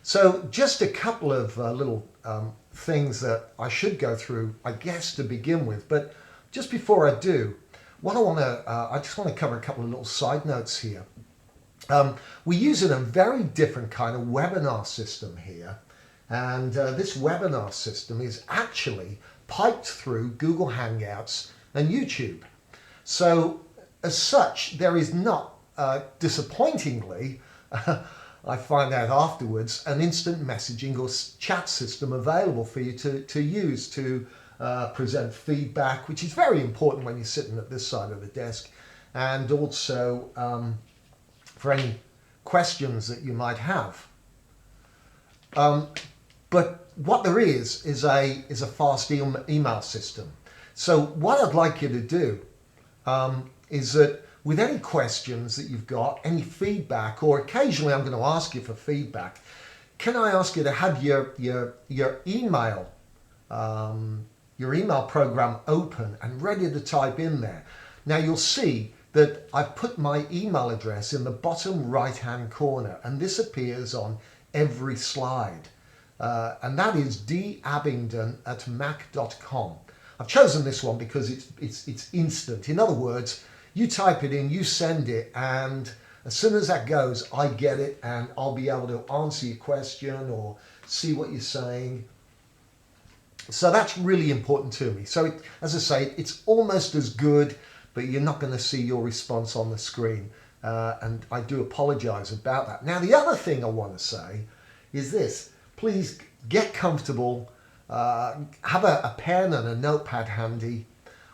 So just a couple of little things that I should go through, I guess, to begin with. But just before I do, I just want to cover a couple of little side notes here. We use a very different kind of webinar system here. And this webinar system is actually piped through Google Hangouts and YouTube. So as such, there is not, disappointingly, I find out afterwards, an instant messaging or chat system available for you to use to present feedback, which is very important when you're sitting at this side of the desk, and also for any questions that you might have. But what there is a fast email system. So what I'd like you to do is that with any questions that you've got, any feedback, or occasionally I'm going to ask you for feedback, can I ask you to have your email program open and ready to type in there. Now you'll see that I've put my email address in the bottom right hand corner, and this appears on every slide. And that is dabingdon@mac.com. I've chosen this one because it's instant. In other words, you type it in, you send it, and as soon as that goes, I get it, and I'll be able to answer your question or see what you're saying. So that's really important to me. So as I say, it's almost as good, but you're not going to see your response on the screen. And I do apologize about that. Now, the other thing I want to say is this. Please get comfortable, have a pen and a notepad handy.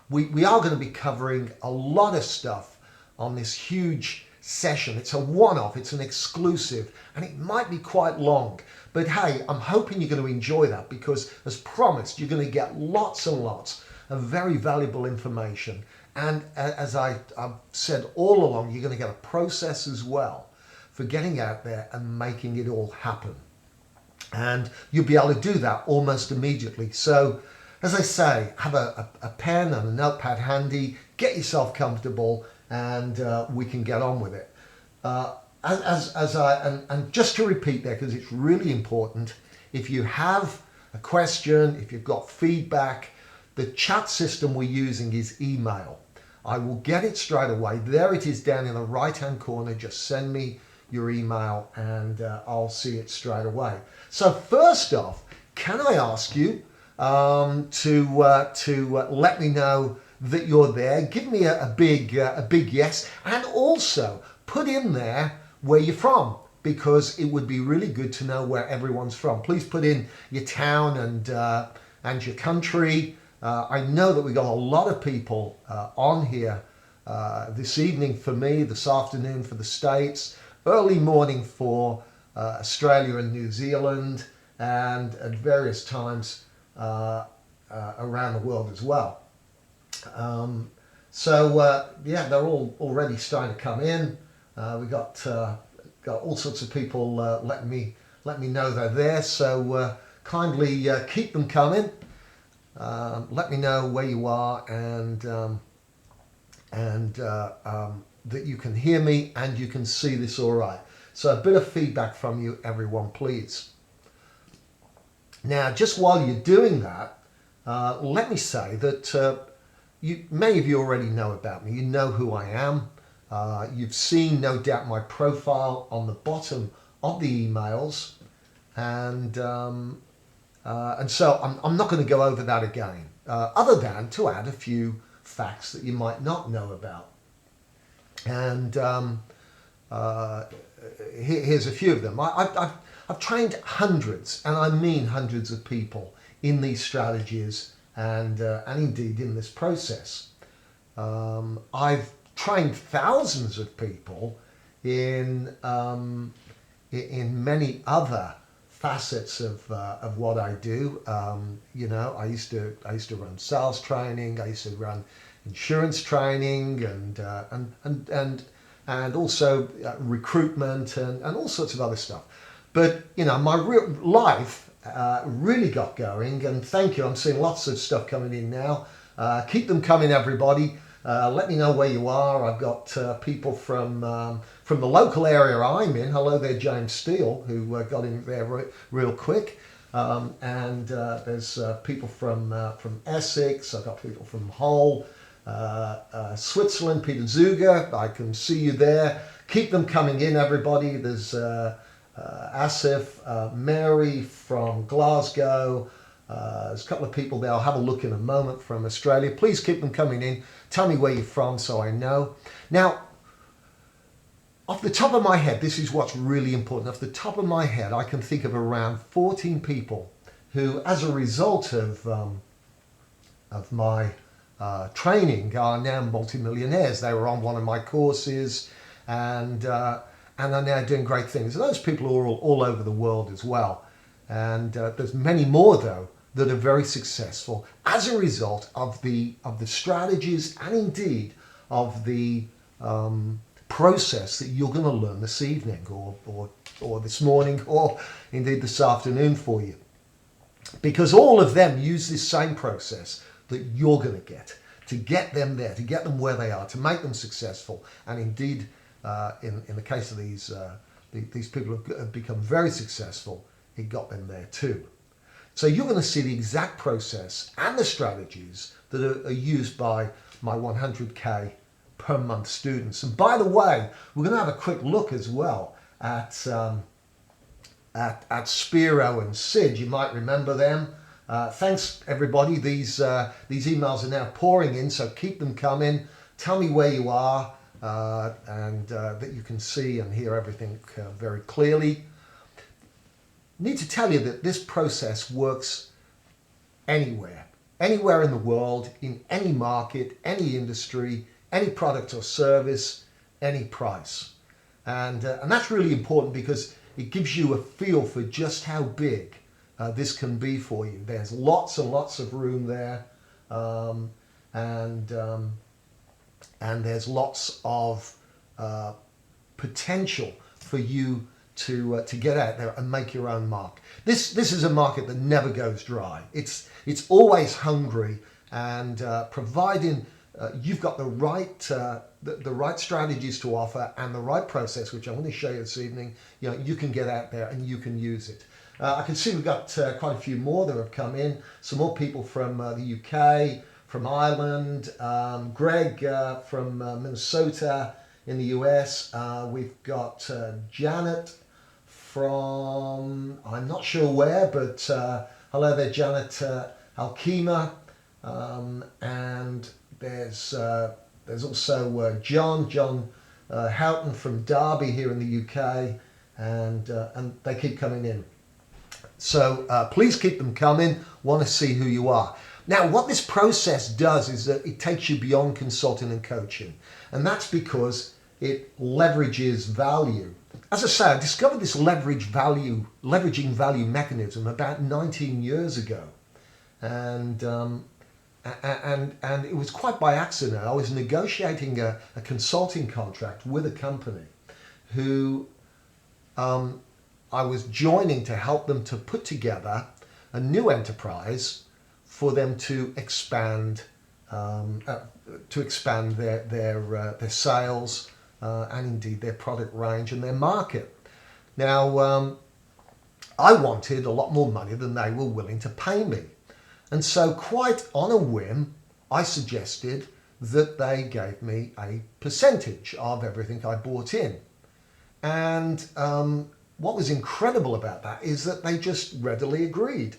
We are going to be covering a lot of stuff on this huge session. It's a one-off, it's an exclusive, and it might be quite long. But hey, I'm hoping you're going to enjoy that because, as promised, you're going to get lots and lots of very valuable information. And as I've said all along, you're going to get a process as well for getting out there and making it all happen. And you'll be able to do that almost immediately. So, as I say, have a pen and a notepad handy, get yourself comfortable, and we can get on with it. And just to repeat there, because it's really important, if you have a question, if you've got feedback, the chat system we're using is email. I will get it straight away. There it is down in the right-hand corner. Just send me your email and I'll see it straight away. So first off, can I ask you to let me know that you're there? Give me a big yes, and also put in there where you're from, because it would be really good to know where everyone's from. Please put in your town and your country. I know that we got a lot of people on here this evening for me, this afternoon for the States, early morning for Australia and New Zealand, and at various times around the world as well. Yeah, they're all already starting to come in. We got all sorts of people let me know they're there. So kindly keep them coming. Let me know where you are and that you can hear me and you can see this all right. So a bit of feedback from you, everyone, please. Now, just while you're doing that, let me say that many of you already know about me. You know who I am. You've seen, no doubt, my profile on the bottom of the emails, and so I'm not going to go over that again, other than to add a few facts that you might not know about. And here's a few of them. I've trained hundreds, and I mean hundreds of people in these strategies and indeed in this process. I've trained thousands of people in many other facets of what I do. You know, I used to run sales training. I used to run insurance training and also recruitment and all sorts of other stuff. But you know, my real life really got going, and thank you. I'm seeing lots of stuff coming in now. Keep them coming, everybody. Let me know where you are. I've got people from the local area I'm in. Hello there, James Steele, who got in there real quick. And there's people from Essex. I've got people from Hull, Switzerland, Peter Zuger. I can see you there. Keep them coming in, everybody. There's Asif, Mary from Glasgow. There's a couple of people there. I'll have a look in a moment from Australia. Please keep them coming in. Tell me where you're from so I know. Now, off the top of my head, this is what's really important. Off the top of my head, I can think of around 14 people who, as a result of my training, are now multimillionaires. They were on one of my courses and are now doing great things. And those people are all over the world as well. And there's many more, though, that are very successful as a result of the strategies and indeed of the process that you're going to learn this evening or this morning or indeed this afternoon for you. Because all of them use this same process that you're going to get them there, to get them where they are, to make them successful. And indeed, in the case of these people who have become very successful, it got them there too. So you're going to see the exact process and the strategies that are used by my 100K per month students. And by the way, we're going to have a quick look as well at Spiro and Sid. You might remember them. Thanks everybody. These emails are now pouring in, so keep them coming. Tell me where you are and that you can see and hear everything very clearly. Need to tell you that this process works anywhere in the world, in any market, any industry, any product or service, any price. And that's really important because it gives you a feel for just how big this can be for you. There's lots and lots of room there, and there's lots of potential for you to get out there and make your own mark. This is a market that never goes dry. It's always hungry, and providing you've got the right strategies to offer and the right process, which I'm going to show you this evening, you can get out there and you can use it. I can see we've got quite a few more that have come in. Some more people from the UK, from Ireland, Greg from Minnesota in the US. We've got Janet from, I'm not sure where, but hello there, Janet Alchemy. And there's also John Houghton from Derby here in the UK, and they keep coming in. So please keep them coming. Want to see who you are. Now, what this process does is that it takes you beyond consulting and coaching, and that's because it leverages value. As I say, I discovered this leveraging value mechanism about 19 years ago, and it was quite by accident. I was negotiating a consulting contract with a company who I was joining to help them to put together a new enterprise for them to expand their sales and indeed their product range and their market. Now, I wanted a lot more money than they were willing to pay me. And so quite on a whim, I suggested that they gave me a percentage of everything I bought in. And what was incredible about that is that they just readily agreed.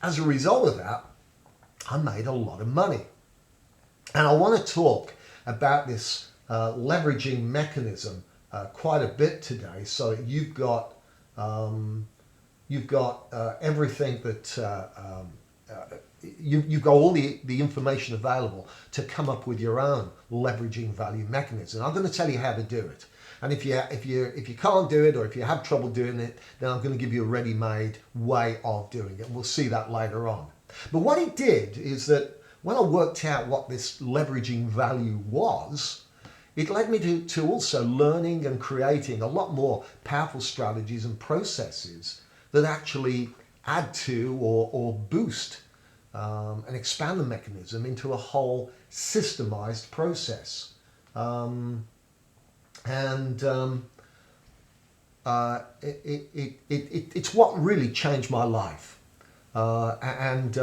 As a result of that, I made a lot of money. And I want to talk about this leveraging mechanism quite a bit today, so that you've got everything that you've got all the information available to come up with your own leveraging value mechanism. I'm going to tell you how to do it. And if you can't do it, or if you have trouble doing it, then I'm going to give you a ready-made way of doing it. We'll see that later on. But what it did is that when I worked out what this leveraging value was, it led me to also learning and creating a lot more powerful strategies and processes that actually add to or boost and expand the mechanism into a whole systemized process. It's what really changed my life. And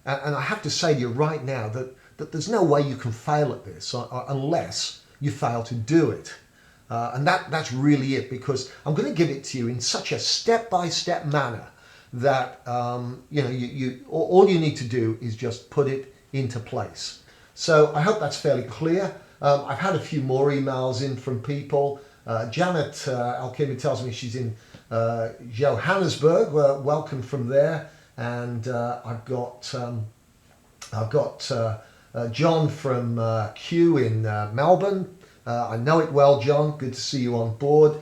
I have to say to you right now that there's no way you can fail at this unless you fail to do it. And that's really it, because I'm going to give it to you in such a step-by-step manner that all you need to do is just put it into place. So I hope that's fairly clear. I've had a few more emails in from people. Janet Alchemy tells me she's in Johannesburg. Welcome from there. And I've got John from Kew in Melbourne. I know it well, John. Good to see you on board.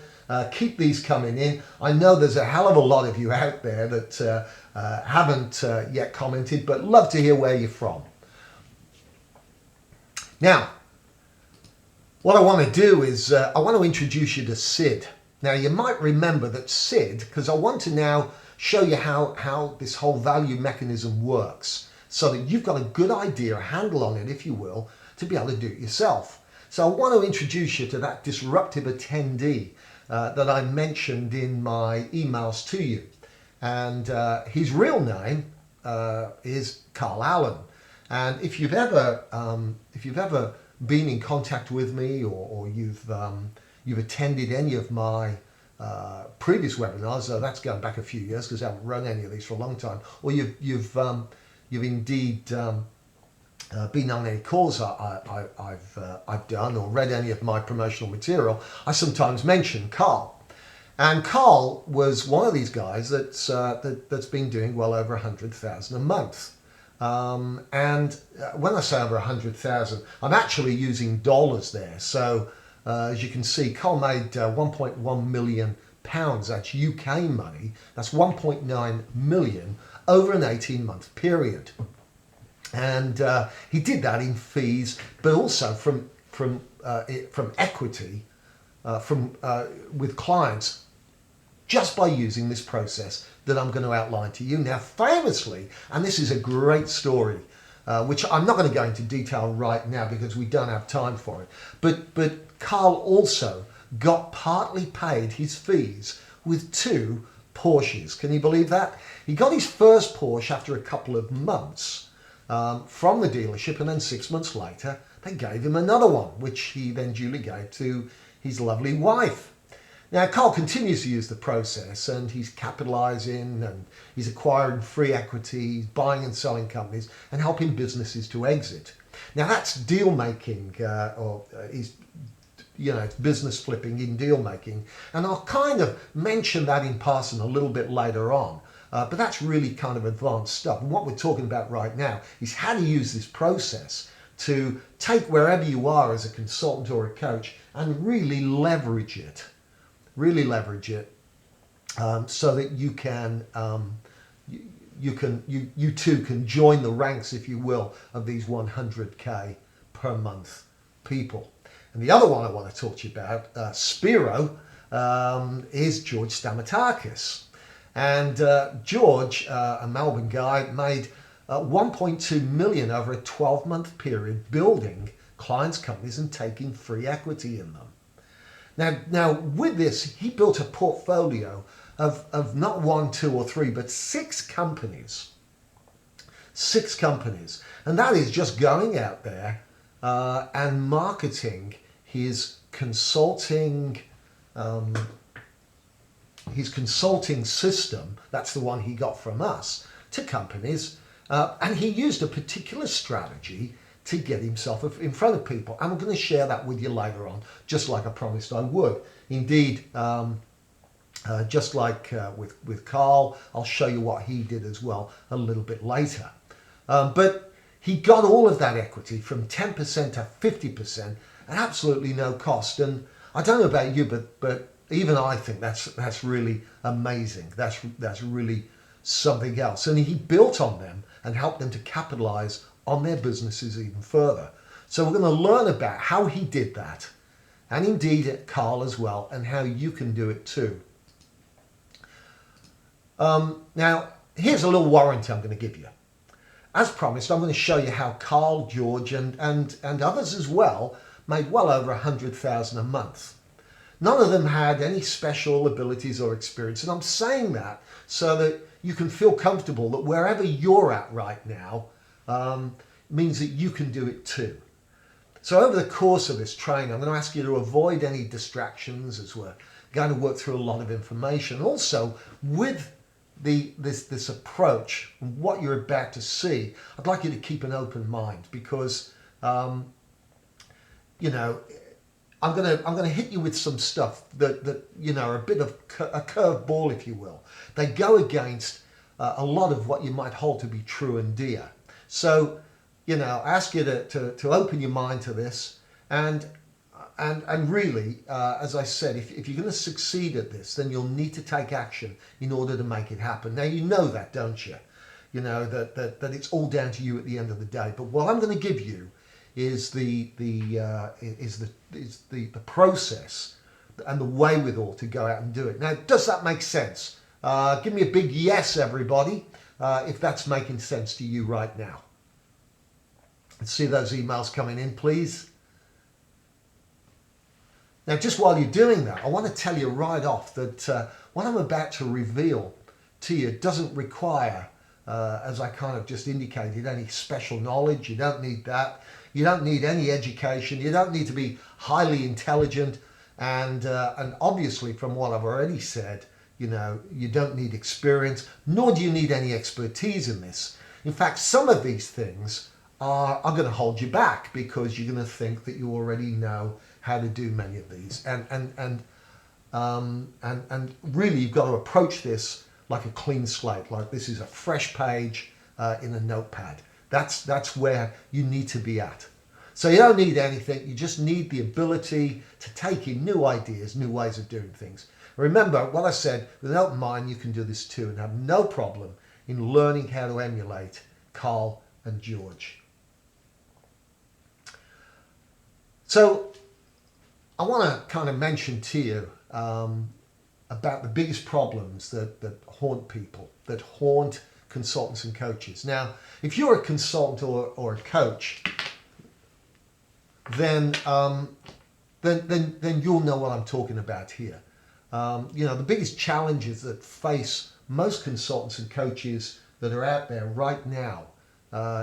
Keep these coming in. I know there's a hell of a lot of you out there that haven't yet commented, but love to hear where you're from. Now, what I want to do is I want to introduce you to Sid. Now, you might remember that Sid, because I want to now show you how this whole value mechanism works, so that you've got a good idea, a handle on it, if you will, to be able to do it yourself. So I want to introduce you to that disruptive attendee that I mentioned in my emails to you. And his real name is Carl Allen. And if you've ever been in contact with me, or you've attended any of my previous webinars, that's going back a few years because I haven't run any of these for a long time, or you've indeed been on any calls I've done, or read any of my promotional material, I sometimes mention Carl. And Carl was one of these guys that's been doing well over 100,000 a month. And when I say over 100,000, I'm actually using dollars there. So as you can see, Carl made 1.1 million pounds. That's UK money. That's 1.9 million over an 18-month period. And he did that in fees, but also from equity with clients, just by using this process that I'm going to outline to you. Now, famously, and this is a great story, which I'm not going to go into detail right now because we don't have time for it, but Carl also got partly paid his fees with 2 Porsches. Can you believe that? He got his first Porsche after a couple of months from the dealership, and then 6 months later they gave him another one, which he then duly gave to his lovely wife. Now, Carl continues to use the process, and he's capitalizing, and he's acquiring free equity, he's buying and selling companies and helping businesses to exit. Now, that's deal making, it's business flipping in deal making, and I'll kind of mention that in passing a little bit later on. But that's really kind of advanced stuff. And what we're talking about right now is how to use this process to take wherever you are as a consultant or a coach and really leverage it. So that you too can join the ranks, if you will, of these 100K per month people. And the other one I want to talk to you about, Spiro, is George Stmitakis. And George, a Melbourne guy, made 1.2 million over a 12-month period building clients' companies and taking free equity in them. Now with this, he built a portfolio of not 1, 2, or 3, but 6 companies. 6 companies. And that is just going out there and marketing his consulting system. That's the one he got from us, to companies. And he used a particular strategy to get himself in front of people. And I'm going to share that with you later on, just like I promised I would. Indeed, just like with Carl, I'll show you what he did as well a little bit later. But he got all of that equity from 10% to 50% at absolutely no cost. And I don't know about you, but even I think that's really amazing. That's really something else. And he built on them and helped them to capitalize on their businesses even further. So we're going to learn about how he did that, and indeed Carl as well, and how you can do it too. Now, here's a little warranty I'm going to give you. as promised, I'm going to show you how Carl, George, and others as well made well over 100,000 a month. None of them had any special abilities or experience, and I'm saying that so that you can feel comfortable that wherever you're at right now means that you can do it too. So over the course of this training, I'm going to ask you to avoid any distractions as we're going to work through a lot of information. Also, with this approach and what you're about to see, I'd like you to keep an open mind because, you know, I'm gonna hit you with some stuff that you know are a bit of a curveball, if you will. They go against a lot of what you might hold to be true and dear. So, you know, I ask you to open your mind to this and really, as I said, if you're going to succeed at this, then you'll need to take action in order to make it happen. Now, you know that, don't you? You know that it's all down to you at the end of the day. But what I'm going to give you is the process and the wherewithal to go out and do it. Now, does that make sense? Give me a big yes, everybody, if that's making sense to you right now. Let's see those emails coming in, please. Now, just while you're doing that, I want to tell you right off that what I'm about to reveal to you doesn't require, as I kind of just indicated, any special knowledge. You don't need that. You don't need any education. You don't need to be highly intelligent. And obviously, from what I've already said, you know, you don't need experience, nor do you need any expertise in this. In fact, some of these things are going to hold you back because you're going to think that you already know how to do many of these. And really, you've got to approach this like a clean slate, like this is a fresh page in a notepad. That's where you need to be at. So you don't need anything. You just need the ability to take in new ideas, new ways of doing things. Remember what I said, with an open mind, you can do this too and have no problem in learning how to emulate Carl and George. So I want to kind of mention to you about the biggest problems that haunt people, that haunt consultants and coaches. Now, if you're a consultant or a coach, then you'll know what I'm talking about here. You know, the biggest challenges that face most consultants and coaches that are out there right now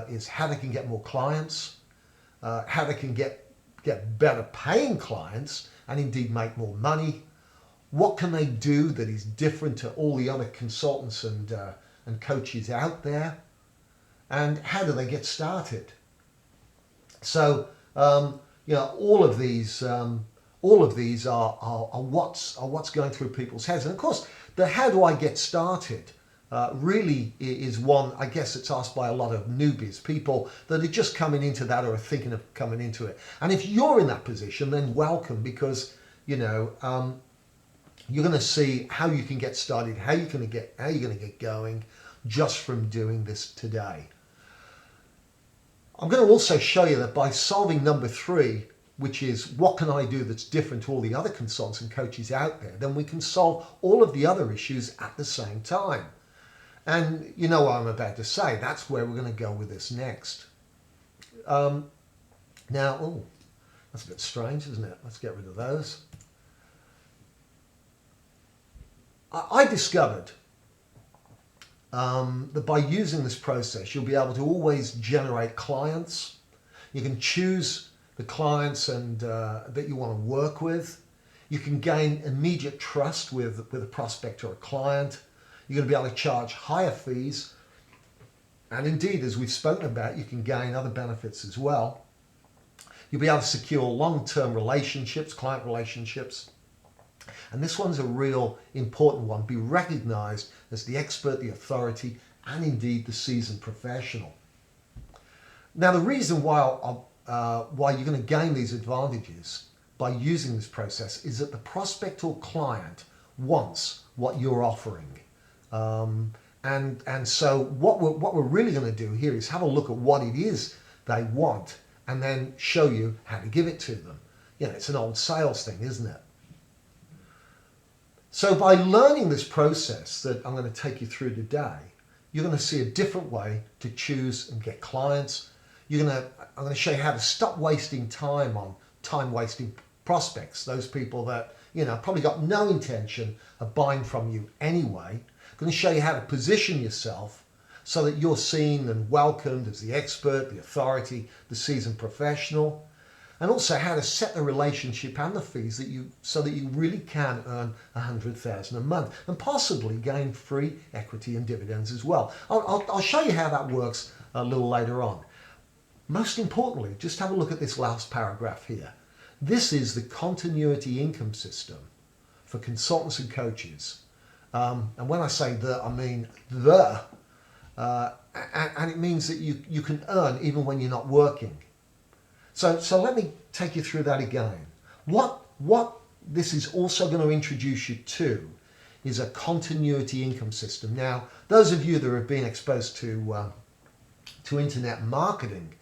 is how they can get more clients, how they can get better paying clients and indeed make more money. What can they do that is different to all the other consultants and coaches out there? And how do they get started? So, you know, all of these are what's going through people's heads. And of course, the how do I get started really is one, I guess, it's asked by a lot of newbies, people that are just coming into that or are thinking of coming into it. And if you're in that position, then welcome, because, you know, you're going to see how you can get started, how you're going to get going just from doing this today. I'm going to also show you that by solving number 3, which is what can I do that's different to all the other consultants and coaches out there, then we can solve all of the other issues at the same time. And you know what I'm about to say, that's where we're going to go with this next. Now, oh, that's a bit strange, isn't it? Let's get rid of those. I discovered that by using this process, you'll be able to always generate clients. You can choose the clients and that you want to work with. You can gain immediate trust with a prospect or a client. You're going to be able to charge higher fees. And indeed, as we've spoken about, you can gain other benefits as well. You'll be able to secure long-term relationships, client relationships. And this one's a real important one. Be recognized as the expert, the authority, and indeed the seasoned professional. Now, the reason why you're going to gain these advantages by using this process is that the prospect or client wants what you're offering. And so what we're really going to do here is have a look at what it is they want and then show you how to give it to them. You know, it's an old sales thing, isn't it? So by learning this process that I'm going to take you through today, you're going to see a different way to choose and get clients. I'm going to show you how to stop wasting time on time-wasting prospects, those people that, probably got no intention of buying from you anyway. I'm going to show you how to position yourself so that you're seen and welcomed as the expert, the authority, the seasoned professional, and also how to set the relationship and the fees so that you really can earn $100,000 a month and possibly gain free equity and dividends as well. I'll show you how that works a little later on. Most importantly, just have a look at this last paragraph here. This is the continuity income system for consultants and coaches. And when I say the, I mean the. And it means that you can earn even when you're not working. So let me take you through that again. What this is also going to introduce you to is a continuity income system. Now, those of you that have been exposed to internet marketing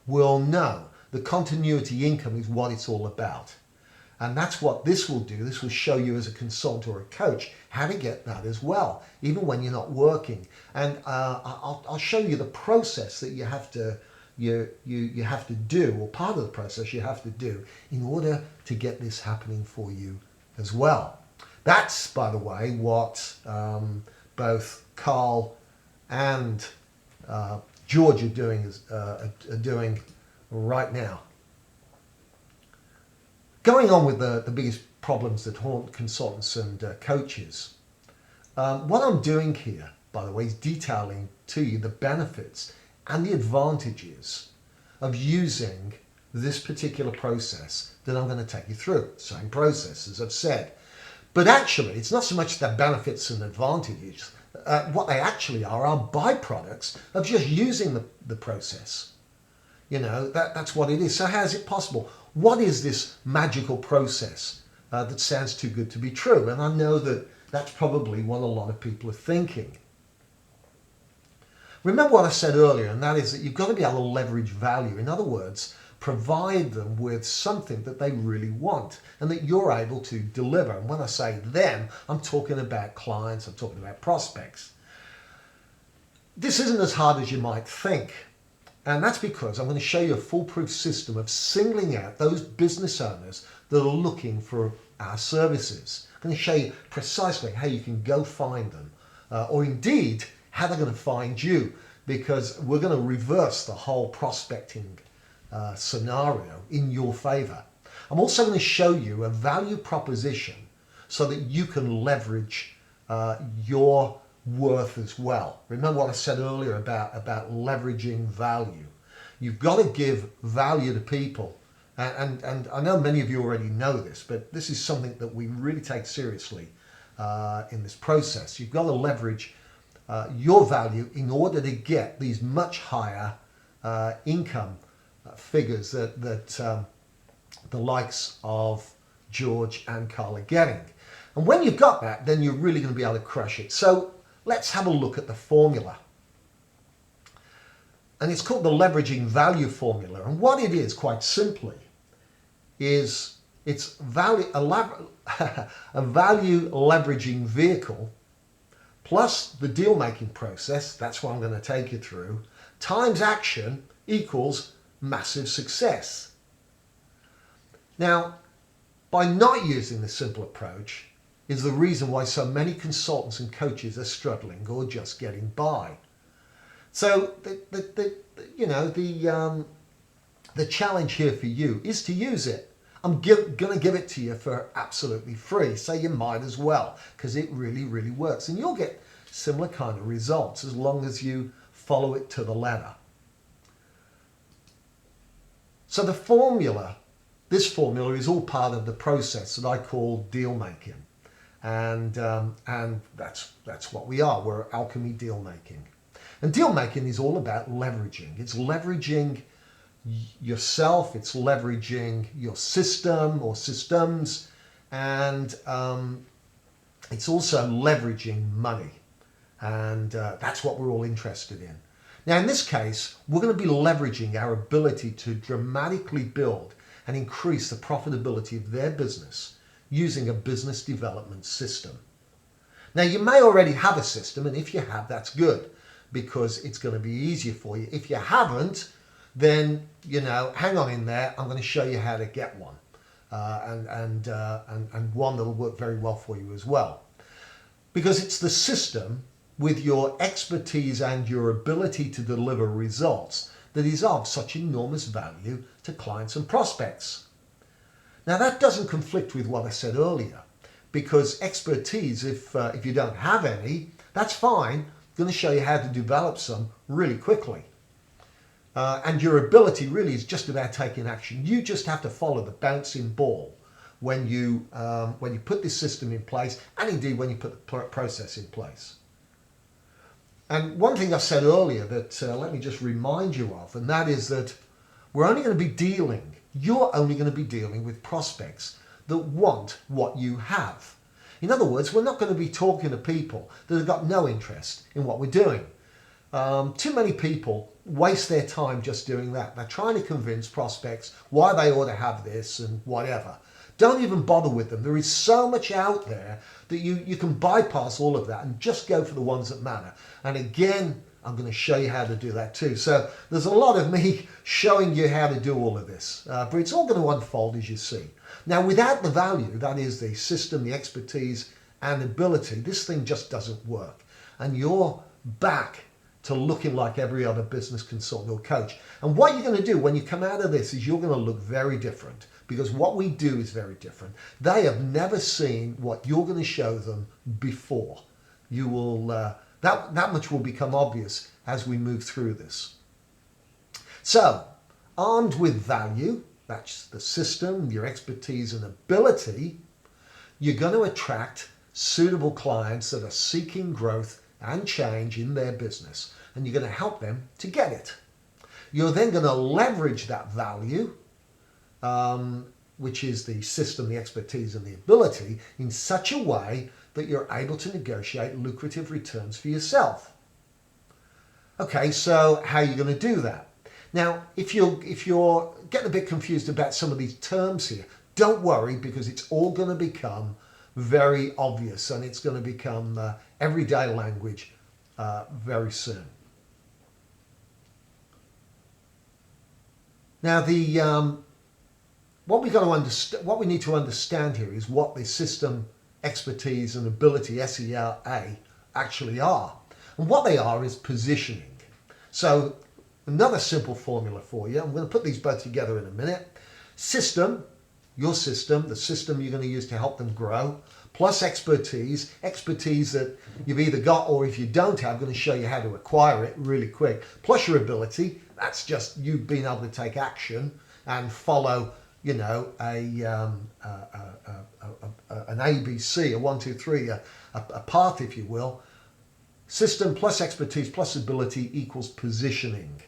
will know the continuity income is what it's all about. And that's what this will do. This will show you as a consultant or a coach how to get that as well, even when you're not working. And I'll show you the process that you have to do, or part of the process you have to do in order to get this happening for you as well. That's, by the way, what both Carl and George are doing right now. Going on with the biggest problems that haunt consultants and coaches, what I'm doing here, by the way, is detailing to you the benefits and the advantages of using this particular process that I'm going to take you through. Same process, as I've said. But actually, it's not so much the benefits and advantages. What they actually are byproducts of just using the process. That's what it is. So how is it possible? What is this magical process that sounds too good to be true? And I know that that's probably what a lot of people are thinking. Remember what I said earlier, and that is that you've got to be able to leverage value. In other words, provide them with something that they really want and that you're able to deliver. And when I say them, I'm talking about clients, I'm talking about prospects. This isn't as hard as you might think. And that's because I'm going to show you a foolproof system of singling out those business owners that are looking for our services. I'm going to show you precisely how you can go find them, or indeed how they're going to find you, because we're going to reverse the whole prospecting scenario in your favor. I'm also going to show you a value proposition so that you can leverage your worth as well. Remember what I said earlier about leveraging value. You've got to give value to people. And I know many of you already know this, but this is something that we really take seriously in this process. You've got to leverage your value in order to get these much higher income figures that the likes of George and Carl are getting. And when you've got that, then you're really going to be able to crush it. So let's have a look at the formula. And it's called the leveraging value formula. And what it is, quite simply, is it's a value leveraging vehicle plus the deal making process, that's what I'm going to take you through, times action equals massive success. Now, by not using this simple approach is the reason why so many consultants and coaches are struggling or just getting by. So the challenge here for you is to use it. I'm going to give it to you for absolutely free, so you might as well, because it really, really works. And you'll get similar kind of results as long as you follow it to the letter. So the formula, this formula is all part of the process that I call deal making. And that's what we are. We're Alchemy deal making. And deal making is all about leveraging. It's leveraging yourself, it's leveraging your system or systems, and it's also leveraging money. And that's what we're all interested in. Now, in this case, we're going to be leveraging our ability to dramatically build and increase the profitability of their business using a business development system. Now, you may already have a system, and if you have, that's good. because it's going to be easier for you. If you haven't, then, you know, hang on in there. I'm going to show you how to get one, and one that'll work very well for you as well. Because it's the system with your expertise and your ability to deliver results that is of such enormous value to clients and prospects. Now that doesn't conflict with what I said earlier, because expertise, if you don't have any, that's fine. I'm going to show you how to develop some really quickly. And your ability really is just about taking action. You just have to follow the bouncing ball when you put this system in place, and indeed when you put the process in place. And one thing I said earlier that let me just remind you of, and that is that you're only going to be dealing with prospects that want what you have. In other words, we're not going to be talking to people that have got no interest in what we're doing. Too many people waste their time just doing that. They're trying to convince prospects why they ought to have this and whatever. Don't even bother with them. There is so much out there that you can bypass all of that and just go for the ones that matter. And again, I'm going to show you how to do that too. So there's a lot of me showing you how to do all of this, but it's all going to unfold as you see. Now, without the value, that is the system, the expertise and ability, this thing just doesn't work. And you're back to looking like every other business consultant or coach. And what you're going to do when you come out of this is you're going to look very different, because what we do is very different. They have never seen what you're going to show them before. You will that much will become obvious as we move through this. So, armed with value, that's the system, your expertise and ability, you're going to attract suitable clients that are seeking growth and change in their business, and you're going to help them to get it. You're then going to leverage that value, which is the system, the expertise and the ability, in such a way that you're able to negotiate lucrative returns for yourself. Okay, so how are you going to do that? Now, if you're getting a bit confused about some of these terms here, don't worry, because it's all going to become very obvious, and it's going to become everyday language very soon. Now, what we need to understand here is what the system, expertise and ability, SEA, actually are. And what they are is positioning. So another simple formula for you, I'm going to put these both together in a minute. System, your system, the system you're going to use to help them grow, plus expertise that you've either got, or if you don't have, I'm going to show you how to acquire it really quick, plus your ability, that's just you being able to take action and follow, you know, an ABC, a 1, 2, 3, a path, if you will. System plus expertise plus ability equals positioning.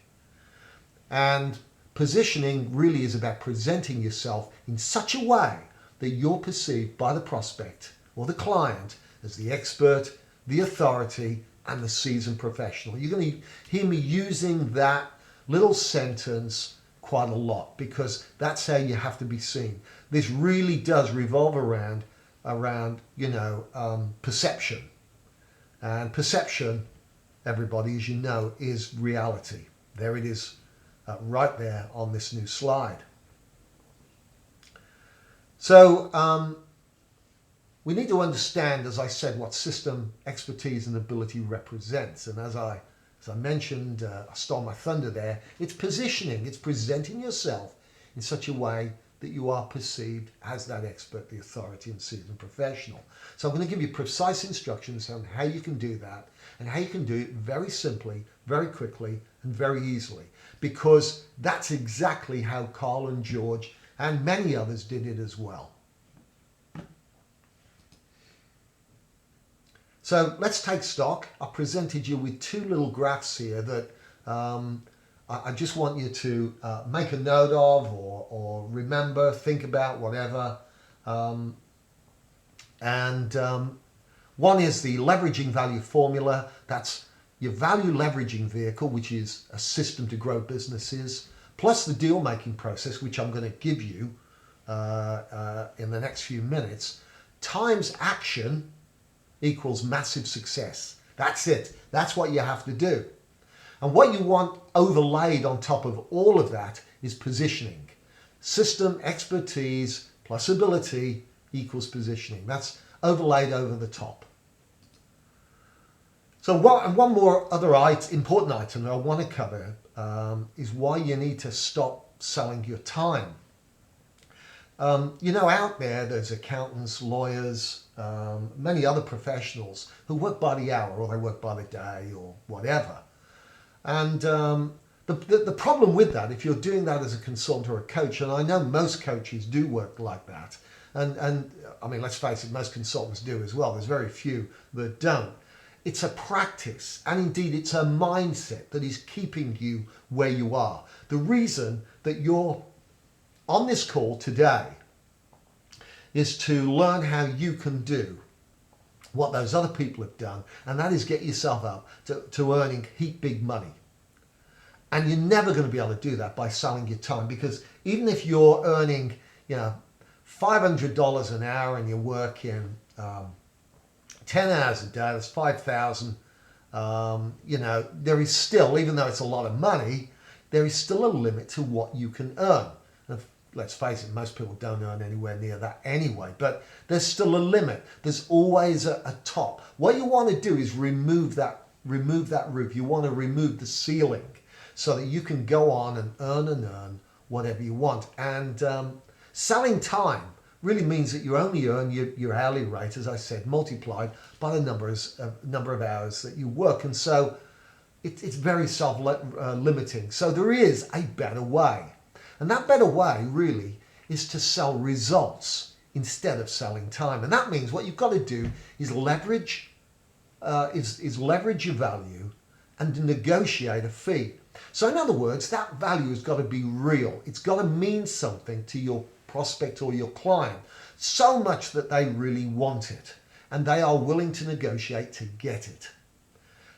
And positioning really is about presenting yourself in such a way that you're perceived by the prospect or the client as the expert, the authority, and the seasoned professional. You're going to hear me using that little sentence quite a lot, because that's how you have to be seen. This really does revolve around you know, perception. And perception, everybody, as you know, is reality. There it is, right there on this new slide. So we need to understand, as I said, what system, expertise and ability represents. And as I mentioned, I stole my thunder there, it's positioning, it's presenting yourself in such a way that you are perceived as that expert, the authority and seasoned professional. So I'm going to give you precise instructions on how you can do that, and how you can do it very simply, very quickly and very easily, because that's exactly how Carl and George and many others did it as well. So let's take stock. I presented you with two little graphs here that I just want you to make a note of, or remember, think about, whatever. One is the leveraging value formula. That's your value leveraging vehicle, which is a system to grow businesses, plus the deal making process, which I'm going to give you in the next few minutes, times action equals massive success. That's it. That's what you have to do. And what you want overlaid on top of all of that is positioning. System expertise plus ability equals positioning. That's overlaid over the top. So one more other important item that I want to cover is why you need to stop selling your time. Out there's accountants, lawyers, many other professionals who work by the hour or they work by the day or whatever. And the problem with that, if you're doing that as a consultant or a coach, and I know most coaches do work like that, and I mean, let's face it, most consultants do as well. There's very few that don't. It's a practice, and indeed it's a mindset that is keeping you where you are. The reason that you're on this call today is to learn how you can do what those other people have done, and that is get yourself up to earning heap big money. And you're never going to be able to do that by selling your time, because even if you're earning, $500 an hour and you're working 10 hours a day, that's 5,000. There is still, even though it's a lot of money, there is still a limit to what you can earn. And let's face it, most people don't earn anywhere near that anyway, but there's still a limit. There's always a top. What you want to do is remove that roof. You want to remove the ceiling so that you can go on and earn whatever you want. And selling time really means that you only earn your hourly rate, as I said, multiplied by the number of hours that you work. And so it's very self-limiting. So there is a better way. And that better way really is to sell results instead of selling time. And that means what you've got to do is leverage your value and negotiate a fee. So in other words, that value has got to be real. It's got to mean something to your prospect or your client, so much that they really want it and they are willing to negotiate to get it.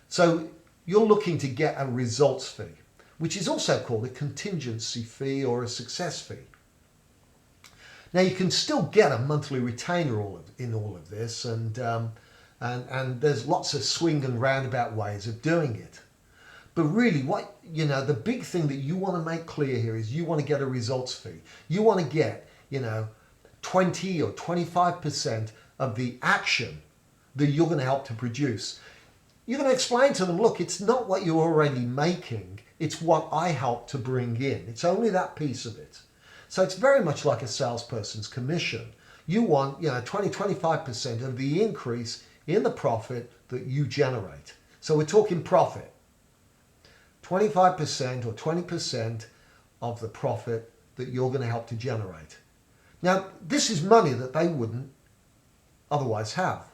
So you're looking to get a results fee, which is also called a contingency fee or a success fee. Now you can still get a monthly retainer in all of this, and there's lots of swing and roundabout ways of doing it. But really, the big thing that you want to make clear here is you want to get a results fee. You want to get, 20 or 25% of the action that you're going to help to produce. You're going to explain to them, look, it's not what you're already making, it's what I help to bring in. It's only that piece of it. So it's very much like a salesperson's commission. You want, 20, 25% of the increase in the profit that you generate. So we're talking profit. 25% or 20% of the profit that you're going to help to generate. Now, this is money that they wouldn't otherwise have.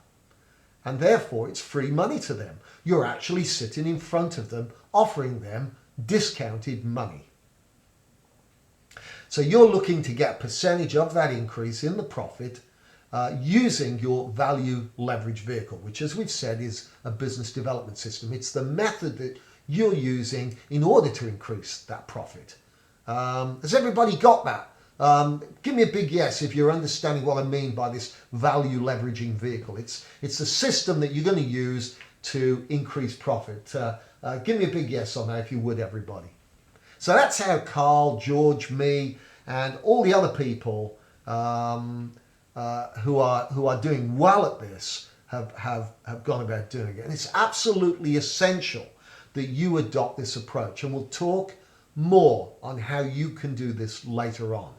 And therefore, it's free money to them. You're actually sitting in front of them, offering them discounted money. So you're looking to get a percentage of that increase in the profit using your value leverage vehicle, which, as we've said, is a business development system. It's the method that you're using in order to increase that profit. Has everybody got that? Give me a big yes if you're understanding what I mean by this value leveraging vehicle. It's a system that you're going to use to increase profit. Give me a big yes on that if you would, everybody. So that's how Carl, George, me, and all the other people who are doing well at this have gone about doing it. And it's absolutely essential that you adopt this approach, and we'll talk more on how you can do this later on.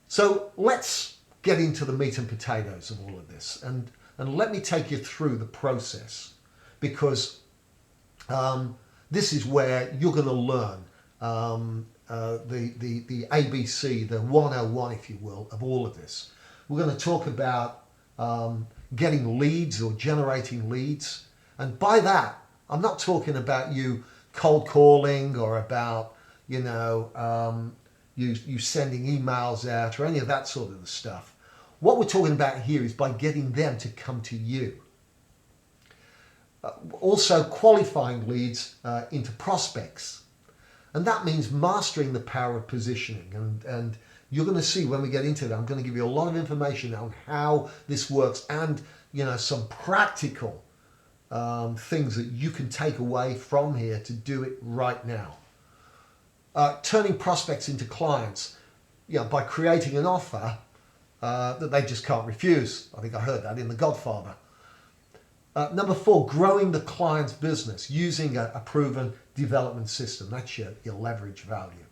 So let's get into the meat and potatoes of all of this, and let me take you through the process, because this is where you're going to learn the ABC, the 101, if you will, of all of this. We're going to talk about getting leads or generating leads, and by that I'm not talking about you cold calling or about you sending emails out or any of that sort of stuff. What we're talking about here is by getting them to come to you. Also qualifying leads into prospects. And that means mastering the power of positioning. And you're going to see when we get into that, I'm going to give you a lot of information on how this works and some practical things that you can take away from here to do it right now. Turning prospects into clients, by creating an offer that they just can't refuse. I think I heard that in The Godfather. Number 4, growing the client's business using a proven development system. That's your leverage value.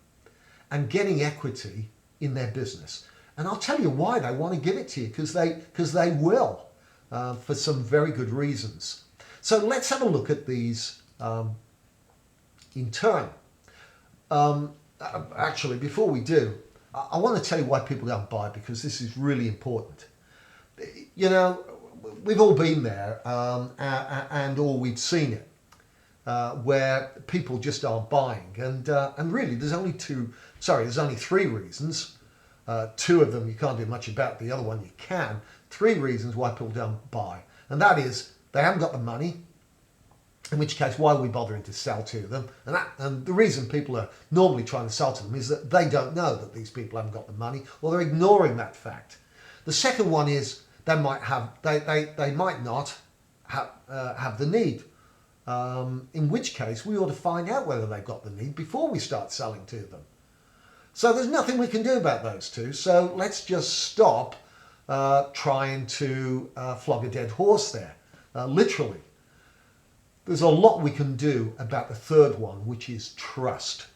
And getting equity in their business. And I'll tell you why they want to give it to you, because they will, for some very good reasons. So let's have a look at these in turn. Actually, before we do, I want to tell you why people don't buy, because this is really important. We've all been there, and all we've seen it, where people just aren't buying, and really there's only 3 reasons. 2 of them you can't do much about, the other one you can. 3 reasons why people don't buy, and that is they haven't got the money, in which case why are we bothering to sell to them? And the reason people are normally trying to sell to them is that they don't know that these people haven't got the money, or they're ignoring that fact. The second one is they might not have the need, in which case we ought to find out whether they've got the need before we start selling to them. So there's nothing we can do about those 2. So let's just stop trying to flog a dead horse there, literally. There's a lot we can do about the third one, which is trust.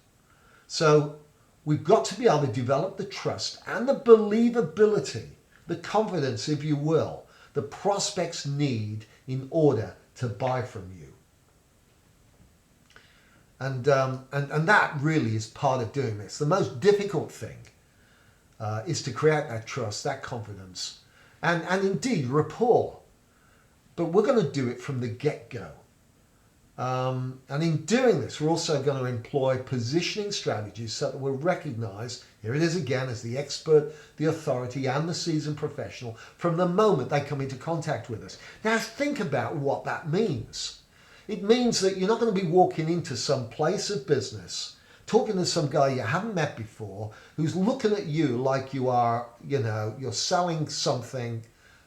So we've got to be able to develop the trust and the believability, the confidence, if you will, the prospects need in order to buy from you. And that really is part of doing this. The most difficult thing is to create that trust, that confidence, and indeed rapport. But we're going to do it from the get-go. And in doing this, we're also going to employ positioning strategies so that we're recognized, here it is again, as the expert, the authority, and the seasoned professional from the moment they come into contact with us. Now think about what that means. It means that you're not going to be walking into some place of business, talking to some guy you haven't met before, who's looking at you like you are, you're selling something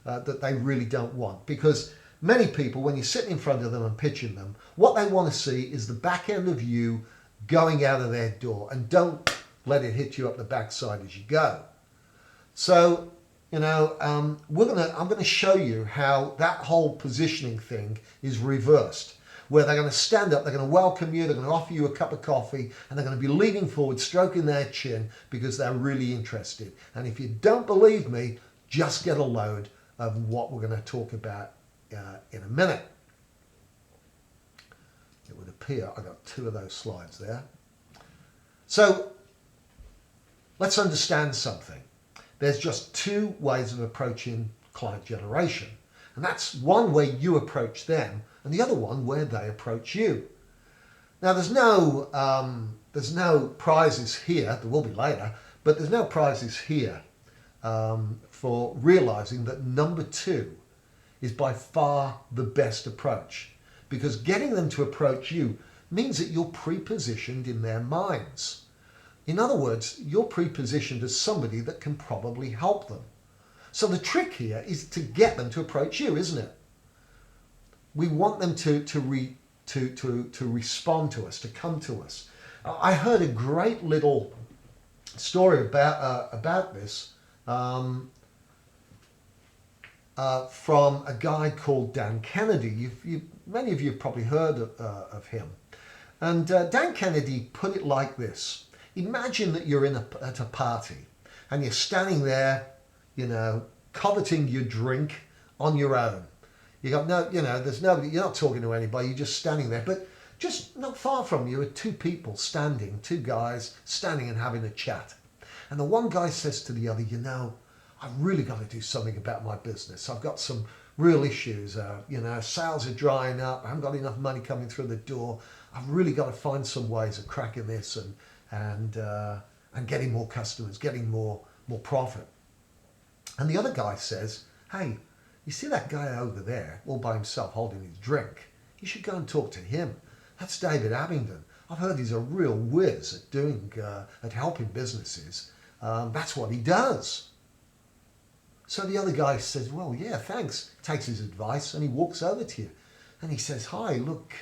that they really don't want. Because many people, when you're sitting in front of them and pitching them, what they want to see is the back end of you going out of their door, and don't let it hit you up the backside as you go. So, I'm going to show you how that whole positioning thing is reversed, where they're going to stand up, they're going to welcome you, they're going to offer you a cup of coffee, and they're going to be leaning forward, stroking their chin because they're really interested. And if you don't believe me, just get a load of what we're going to talk about in a minute. It would appear I got 2 of those slides there. So let's understand something. There's just 2 ways of approaching client generation, and that's one way you approach them, and the other one where they approach you. Now there's no prizes here. There will be later, but there's no prizes here for realizing that number 2 is by far the best approach, because getting them to approach you means that you're pre-positioned in their minds. In other words, you're pre-positioned as somebody that can probably help them. So the trick here is to get them to approach you, isn't it? We want them to respond to us, to come to us. I heard a great little story about this from a guy called Dan Kennedy. Many of you have probably heard of him. And Dan Kennedy put it like this. Imagine that you're at a party and you're standing there, coveting your drink on your own. You got there's nobody, you're not talking to anybody, you're just standing there. But just not far from you are 2 people standing, 2 guys standing and having a chat. And the one guy says to the other, I've really got to do something about my business. I've got some real issues. Sales are drying up. I haven't got enough money coming through the door. I've really got to find some ways of cracking this and getting more customers, getting more profit. And the other guy says, hey, you see that guy over there all by himself holding his drink? You should go and talk to him. That's David Abingdon. I've heard he's a real whiz at helping businesses. That's what he does. So the other guy says, well, yeah, thanks. Takes his advice and he walks over to you. And he says, hi, look,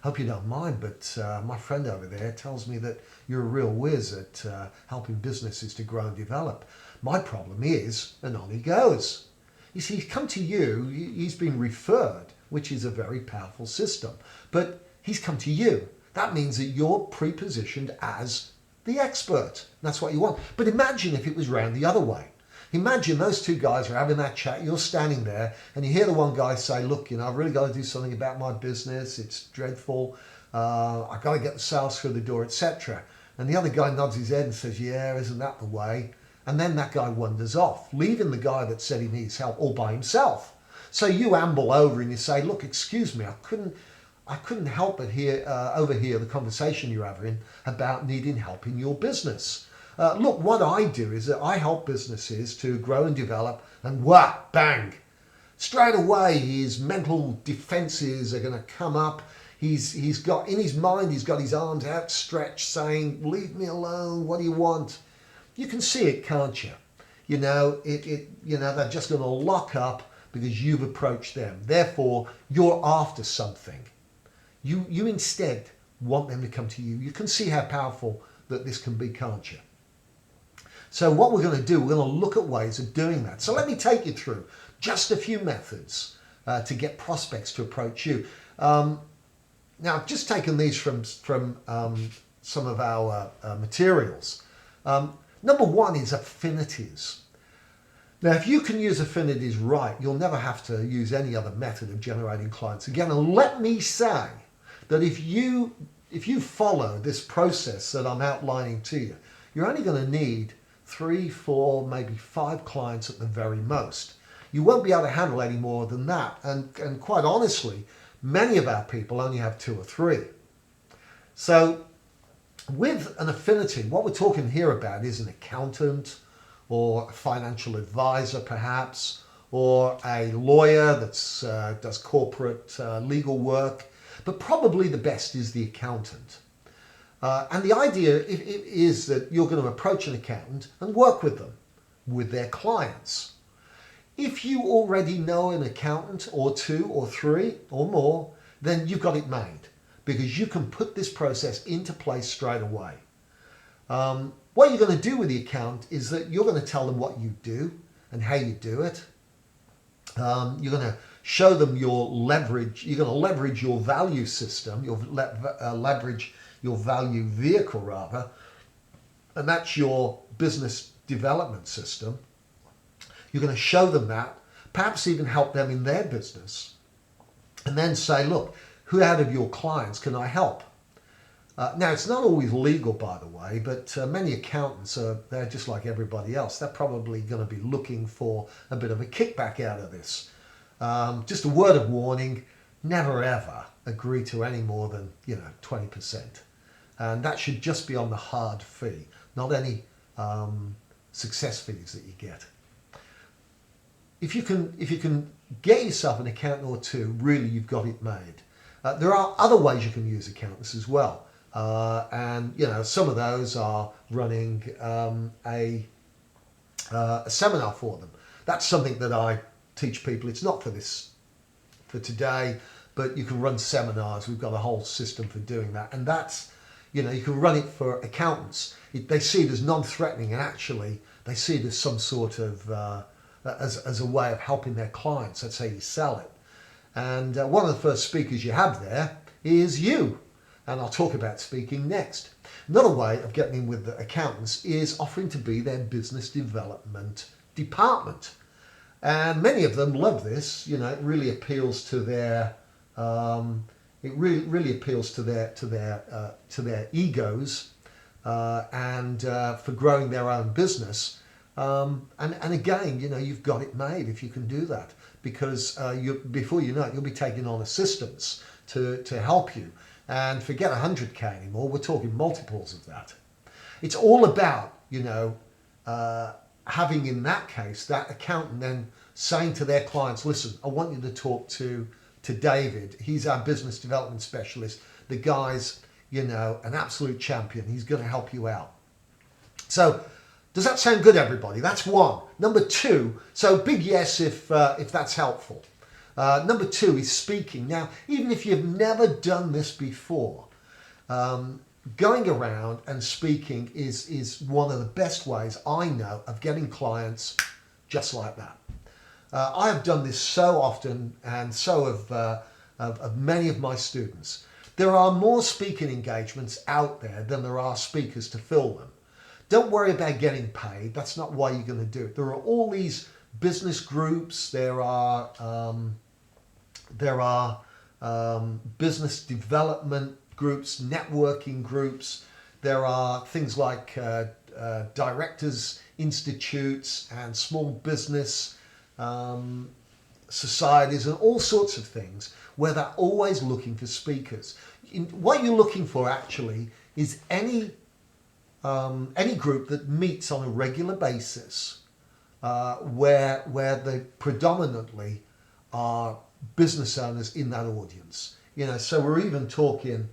hope you don't mind, but my friend over there tells me that you're a real whiz at helping businesses to grow and develop. My problem is, and on he goes. You see, he's come to you, he's been referred, which is a very powerful system, but he's come to you. That means that you're pre-positioned as the expert. That's what you want. But imagine if it was round the other way. Imagine those two guys are having that chat, you're standing there, and you hear the one guy say, look, I've really got to do something about my business, it's dreadful, I've got to get the sales through the door, etc. And the other guy nods his head and says, yeah, isn't that the way? And then that guy wanders off, leaving the guy that said he needs help all by himself. So you amble over and you say, look, excuse me, I couldn't help but overhear the conversation you're having about needing help in your business. Look, what I do is that I help businesses to grow and develop, and whack, bang. Straight away, his mental defenses are going to come up. He's got, in his mind, he's got his arms outstretched saying, leave me alone, what do you want? You can see it, can't you? They're just going to lock up because you've approached them. Therefore, you're after something. You instead want them to come to you. You can see how powerful that this can be, can't you? So what we're going to do, we're going to look at ways of doing that. So let me take you through just a few methods to get prospects to approach you. Now, I've just taken these from some of our materials. Number one is affinities. Now, if you can use affinities right, you'll never have to use any other method of generating clients again. And let me say that if you follow this process that I'm outlining to you, you're only going to need 3, 4, maybe 5 clients at the very most. You won't be able to handle any more than that. And quite honestly, many of our people only have 2 or 3. So with an affinity, what we're talking here about is an accountant or a financial advisor perhaps, or a lawyer that does corporate legal work, but probably the best is the accountant. And the idea is that you're going to approach an accountant and work with them, with their clients. If you already know an accountant or 2 or 3 or more, then you've got it made, because you can put this process into place straight away. What you're going to do with the accountant is that you're going to tell them what you do and how you do it. You're going to show them your leverage. You're going to leverage your value system, leverage your value vehicle rather, and that's your business development system. You're going to show them that, perhaps even help them in their business, and then say, look, who out of your clients can I help? Now, it's not always legal, by the way, but many accountants they're just like everybody else. They're probably going to be looking for a bit of a kickback out of this. Just a word of warning, never ever agree to any more than 20%. And that should just be on the hard fee, not any success fees that you get. If you can get yourself an accountant or 2, really you've got it made. There are other ways you can use accountants as well. And some of those are running a seminar for them. That's something that I teach people. It's not for today, but you can run seminars. We've got a whole system for doing that, and that's you can run it for accountants. They see it as non-threatening, and actually they see it as some sort of as a way of helping their clients. That's how you sell it. And one of the first speakers you have there is you. And I'll talk about speaking next. Another way of getting in with the accountants is offering to be their business development department. And many of them love this. It really appeals to their appeals to their egos and for growing their own business. And again, you've got it made if you can do that, because before you know it, you'll be taking on assistants to help you. And forget 100K anymore, we're talking multiples of that. It's all about, having, in that case, that accountant then saying to their clients, listen, I want you to talk to David. He's our business development specialist. The guy's, an absolute champion. He's going to help you out. So does that sound good, everybody? That's one. Number 2, so big yes if that's helpful. Number 2 is speaking. Now, even if you've never done this before, going around and speaking is one of the best ways I know of getting clients just like that. I have done this so often, and so have many of my students. There are more speaking engagements out there than there are speakers to fill them. Don't worry about getting paid. That's not why you're going to do it. There are all these business groups. There are business development groups, networking groups. There are things like directors institutes and small business societies and all sorts of things where they're always looking for speakers. What you're looking for actually is any group that meets on a regular basis where they predominantly are business owners in that audience. So we're even talking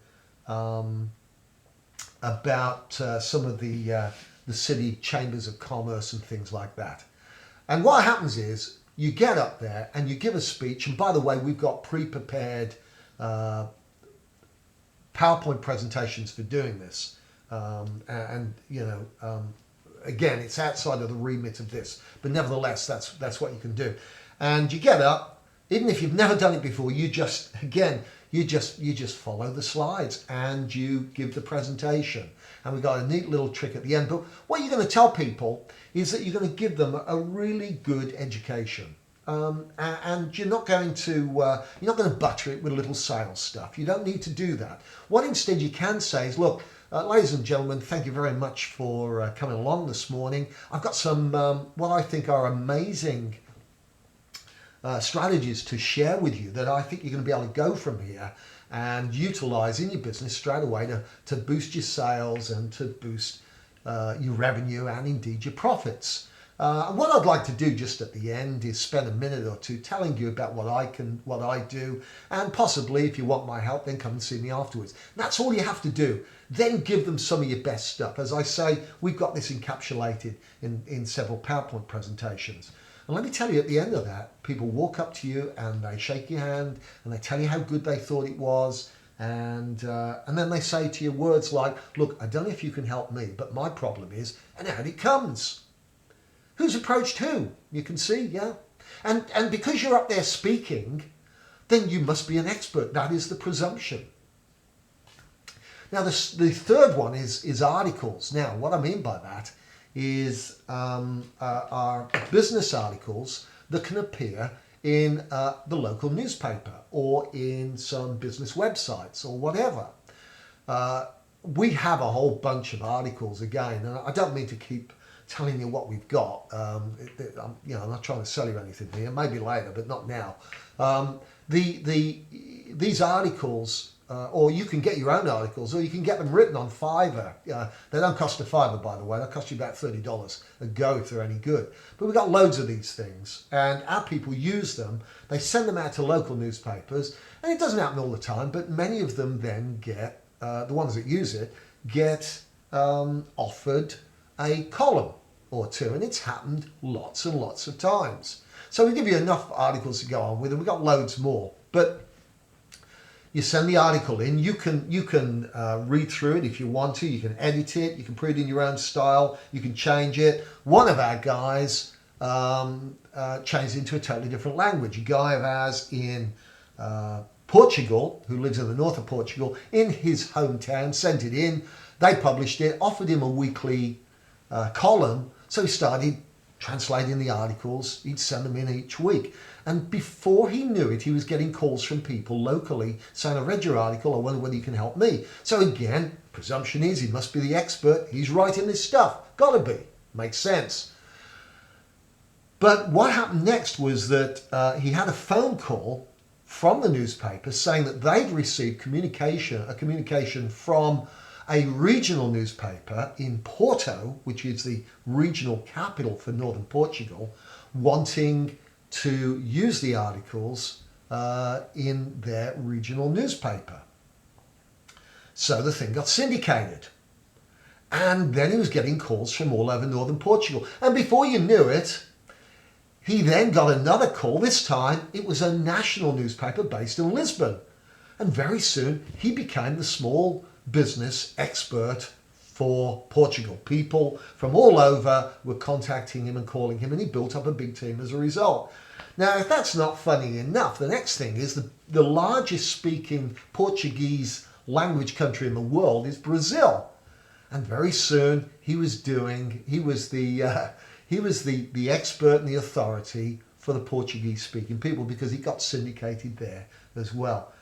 about some of the city chambers of commerce and things like that. And what happens is you get up there and you give a speech. And by the way, we've got pre-prepared PowerPoint presentations for doing this. Again, it's outside of the remit of this, but nevertheless, that's what you can do. And you get up, even if you've never done it before, you just follow the slides and you give the presentation. And we've got a neat little trick at the end. But what you're going to tell people is that you're going to give them a really good education. And you're not going to butter it with little sales stuff. You don't need to do that. What instead you can say is, look, ladies and gentlemen, thank you very much for coming along this morning. I've got some what I think are amazing strategies to share with you that I think you're going to be able to go from here and utilize in your business straight away to boost your sales and to boost your revenue and indeed your profits. What I'd like to do just at the end is spend a minute or two telling you about what I do, and possibly if you want my help, then come and see me afterwards. That's all you have to do. Then give them some of your best stuff. As I say, we've got this encapsulated in several PowerPoint presentations. And let me tell you, at the end of that, people walk up to you and they shake your hand and they tell you how good they thought it was. And then they say to you words like, look, I don't know if you can help me, but my problem is, and out it comes. Who's approached who? You can see, yeah? And because you're up there speaking, then you must be an expert. That is the presumption. Now, the third one is articles. Now, what I mean by that is are business articles that can appear in the local newspaper or in some business websites or whatever. We have a whole bunch of articles again, and I don't mean to keep telling you what we've got. I'm not trying to sell you anything here. Maybe later, but not now. These articles, or you can get your own articles, or you can get them written on Fiverr. They don't cost a fiver, by the way. They'll cost you about $30 a go if they're any good. But we've got loads of these things, and our people use them. They send them out to local newspapers, and it doesn't happen all the time, but many of them then get, the ones that use it, get offered a column or two, and it's happened lots and lots of times. So we give you enough articles to go on with, and we've got loads more. But you send the article in. You can read through it if you want to. You can edit it. You can put it in your own style. You can change it. One of our guys changed it into a totally different language. A guy of ours in Portugal, who lives in the north of Portugal, in his hometown, sent it in. They published it, offered him a weekly column, so he started translating the articles. He'd send them in each week. And before he knew it, he was getting calls from people locally saying, I read your article, I wonder whether you can help me. So again, presumption is he must be the expert. He's writing this stuff. Gotta be. Makes sense. But what happened next was that he had a phone call from the newspaper saying that they'd received a communication from a regional newspaper in Porto, which is the regional capital for northern Portugal, wanting to use the articles in their regional newspaper. So the thing got syndicated. And then he was getting calls from all over northern Portugal. And before you knew it, He then got another call. This time it was a national newspaper based in Lisbon. And very soon he became the small business expert for Portugal. People from all over were contacting him and calling him, and he built up a big team as a result. Now, if that's not funny enough, the next thing is the largest speaking Portuguese language country in the world is Brazil. And very soon he was the expert and the authority for the Portuguese speaking people, because he got syndicated there as well.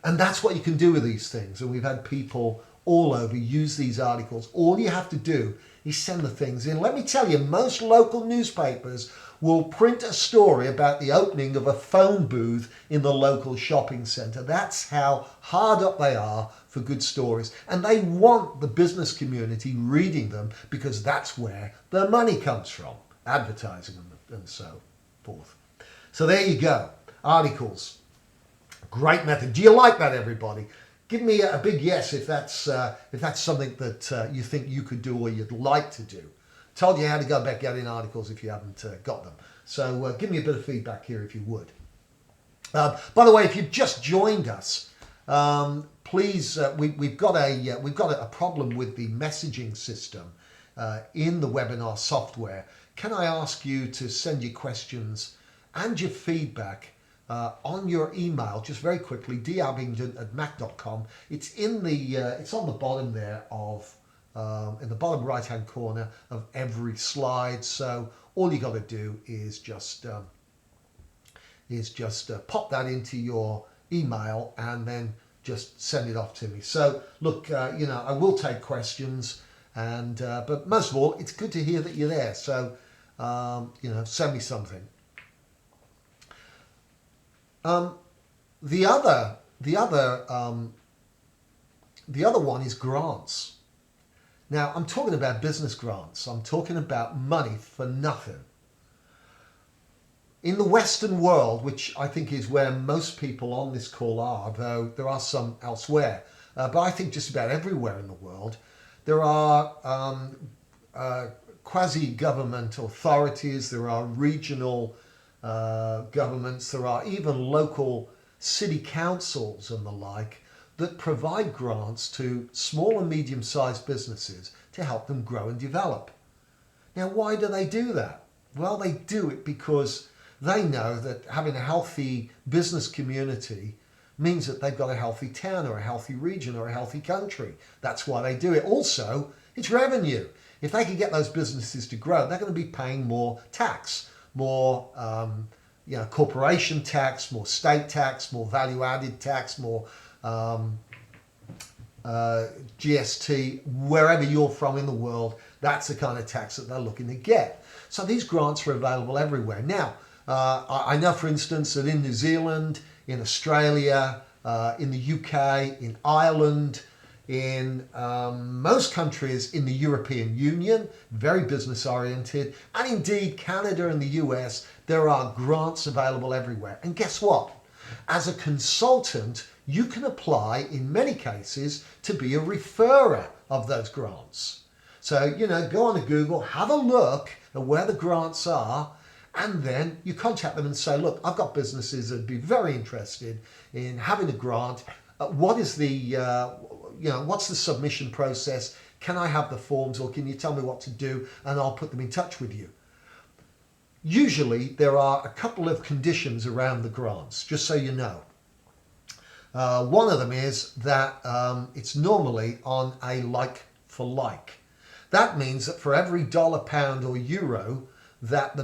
And that's what you can do with these things. And we've had people all over use these articles. All you have to do is send the things in. Let me tell you, most local newspapers will print a story about the opening of a phone booth in the local shopping centre. That's how hard up they are for good stories. And they want the business community reading them, because that's where their money comes from, advertising and so forth. So there you go, articles. Great method. Do you like that, everybody? Give me a big yes if that's something that you think you could do or you'd like to do. Told you how to go about getting articles if you haven't got them. So give me a bit of feedback here if you would. By the way, if you've just joined us, please, we've got a problem with the messaging system in the webinar software. Can I ask you to send your questions and your feedback on your email, just very quickly, dabingdon@mac.com. It's it's on the bottom there of in the bottom right hand corner of every slide. So all you got to do is just pop that into your email and then just send it off to me. So look, I will take questions, and but most of all, it's good to hear that you're there. So send me something. The other one is grants. Now, I'm talking about business grants. I'm talking about money for nothing. In the Western world, which I think is where most people on this call are, though there are some elsewhere, but I think just about everywhere in the world, there are quasi-government authorities, there are regional governments, there are even local city councils and the like that provide grants to small and medium-sized businesses to help them grow and develop. Now, why do they do that? Well, they do it because they know that having a healthy business community means that they've got a healthy town or a healthy region or a healthy country. That's why they do it. Also, it's revenue. If they can get those businesses to grow, they're going to be paying more tax, more corporation tax, more state tax, more value-added tax, more GST, wherever you're from in the world. That's the kind of tax that they're looking to get. So these grants are available everywhere. Now, I know, for instance, that in New Zealand, in Australia, in the UK, in Ireland, in most countries in the European Union, very business oriented, and indeed Canada and the US, there are grants available everywhere. And guess what? As a consultant, you can apply in many cases to be a referrer of those grants. So, go on to Google, have a look at where the grants are, and then you contact them and say, look, I've got businesses that would be very interested in having a grant. What is what's the submission process? Can I have the forms, or can you tell me what to do, and I'll put them in touch with you. Usually there are a couple of conditions around the grants, just so you know. One of them is that it's normally on a like for like. That means that for every dollar, pound or euro that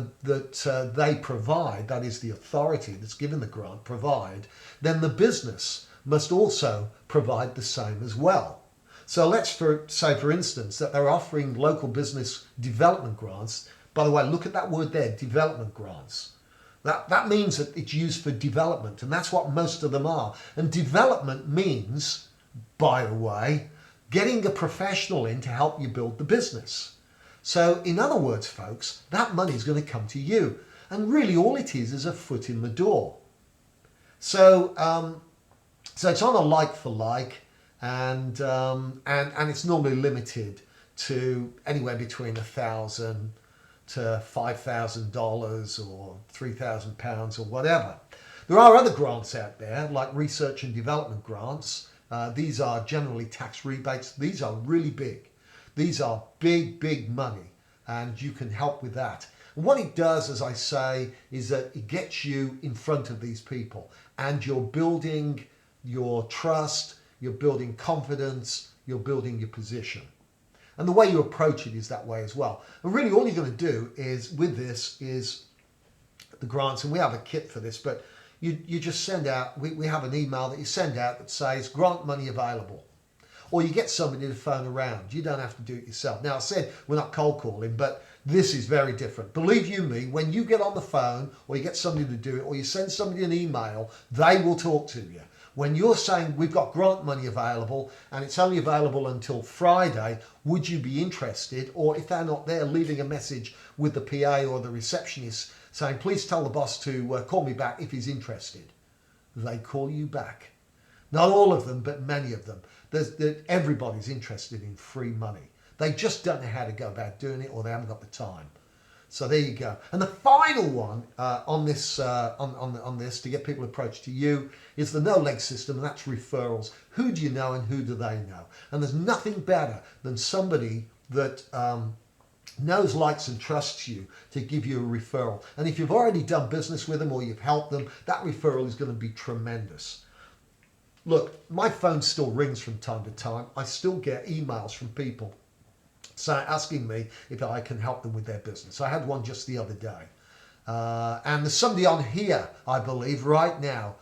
they provide, that is the authority that's given the grant provide, then the business must also provide the same as well. So let's say, for instance, that they're offering local business development grants. By the way, look at that word there, development grants. That means that it's used for development, and that's what most of them are. And development means, by the way, getting a professional in to help you build the business. So in other words, folks, that money is going to come to you. And really all it is a foot in the door. So it's on a like for like, and it's normally limited to anywhere between $1,000 to $5,000 or £3,000 or whatever. There are other grants out there, like research and development grants. These are generally tax rebates. These are really big. These are big, big money, and you can help with that. And what it does, as I say, is that it gets you in front of these people, and you're building your trust, you're building confidence, you're building your position. And the way you approach it is that way as well. And really all you're going to do is, with this, is the grants, and we have a kit for this, but you just send out, we have an email that you send out that says grant money available. Or you get somebody to phone around. You don't have to do it yourself. Now I said we're not cold calling, but this is very different. Believe you me, when you get on the phone or you get somebody to do it or you send somebody an email, they will talk to you. When you're saying we've got grant money available and it's only available until Friday, would you be interested? Or if they're not there, leaving a message with the PA or the receptionist saying, please tell the boss to call me back if he's interested. They call you back. Not all of them, but many of them. Everybody's interested in free money. They just don't know how to go about doing it, or they haven't got the time. So there you go. And the final one on this to get people approached to you is the no-leg system, and that's referrals. Who do you know and who do they know? And there's nothing better than somebody that knows, likes and trusts you to give you a referral. And if you've already done business with them or you've helped them, that referral is going to be tremendous. Look, my phone still rings from time to time. I still get emails from people asking me if I can help them with their business. I had one just the other day. And there's somebody on here, I believe, right now,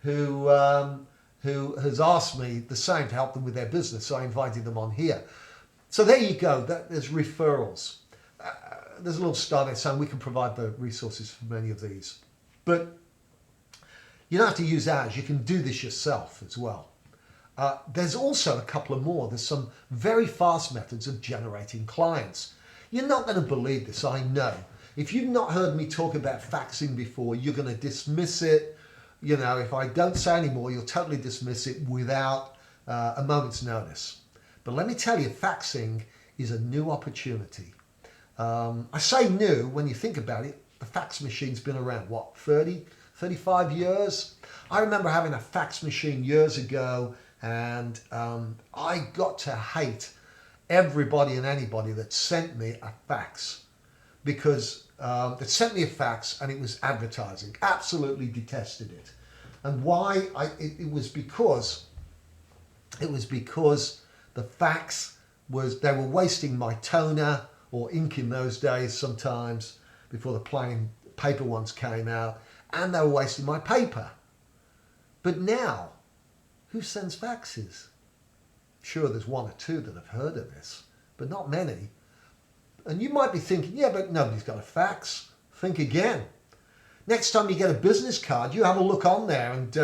who has asked me the same to help them with their business. So I invited them on here. So there you go. There's referrals. There's a little star there saying we can provide the resources for many of these. But you don't have to use ours. You can do this yourself as well. There's also a couple of more. There's some very fast methods of generating clients. You're not going to believe this, I know. If you've not heard me talk about faxing before, you're going to dismiss it. You know, if I don't say any more, you'll totally dismiss it without a moment's notice. But let me tell you, faxing is a new opportunity. I say new when you think about it. The fax machine's been around, what, 30, 35 years? I remember having a fax machine years ago, and I got to hate everybody and anybody that sent me a fax, because that sent me a fax and it was advertising. Absolutely detested it. And why? It was because the fax they were wasting my toner or ink in those days sometimes, before the plain paper ones came out, and they were wasting my paper. But now, who sends faxes? Sure, there's one or two that have heard of this, but not many. And you might be thinking, yeah, but nobody's got a fax. Think again. Next time you get a business card, you have a look on there, and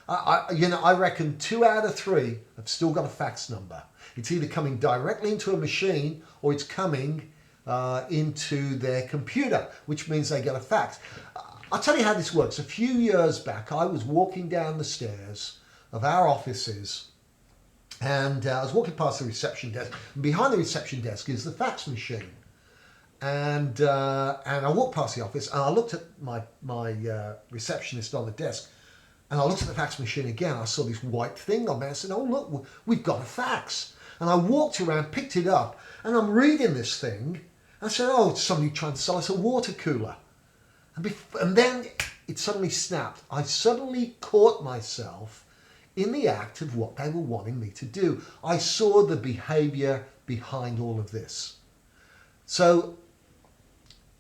I reckon 2 out of 3 have still got a fax number. It's either coming directly into a machine or it's coming into their computer, which means they get a fax. I'll tell you how this works. A few years back, I was walking down the stairs of our offices, and I was walking past the reception desk. And behind the reception desk is the fax machine. And I walked past the office, and I looked at my receptionist on the desk, and I looked at the fax machine again. I saw this white thing on there. I said, oh, look, we've got a fax. And I walked around, picked it up, and I'm reading this thing. And I said, oh, it's somebody trying to sell us a water cooler. And then it suddenly snapped. I suddenly caught myself in the act of what they were wanting me to do. I saw the behavior behind all of this. So,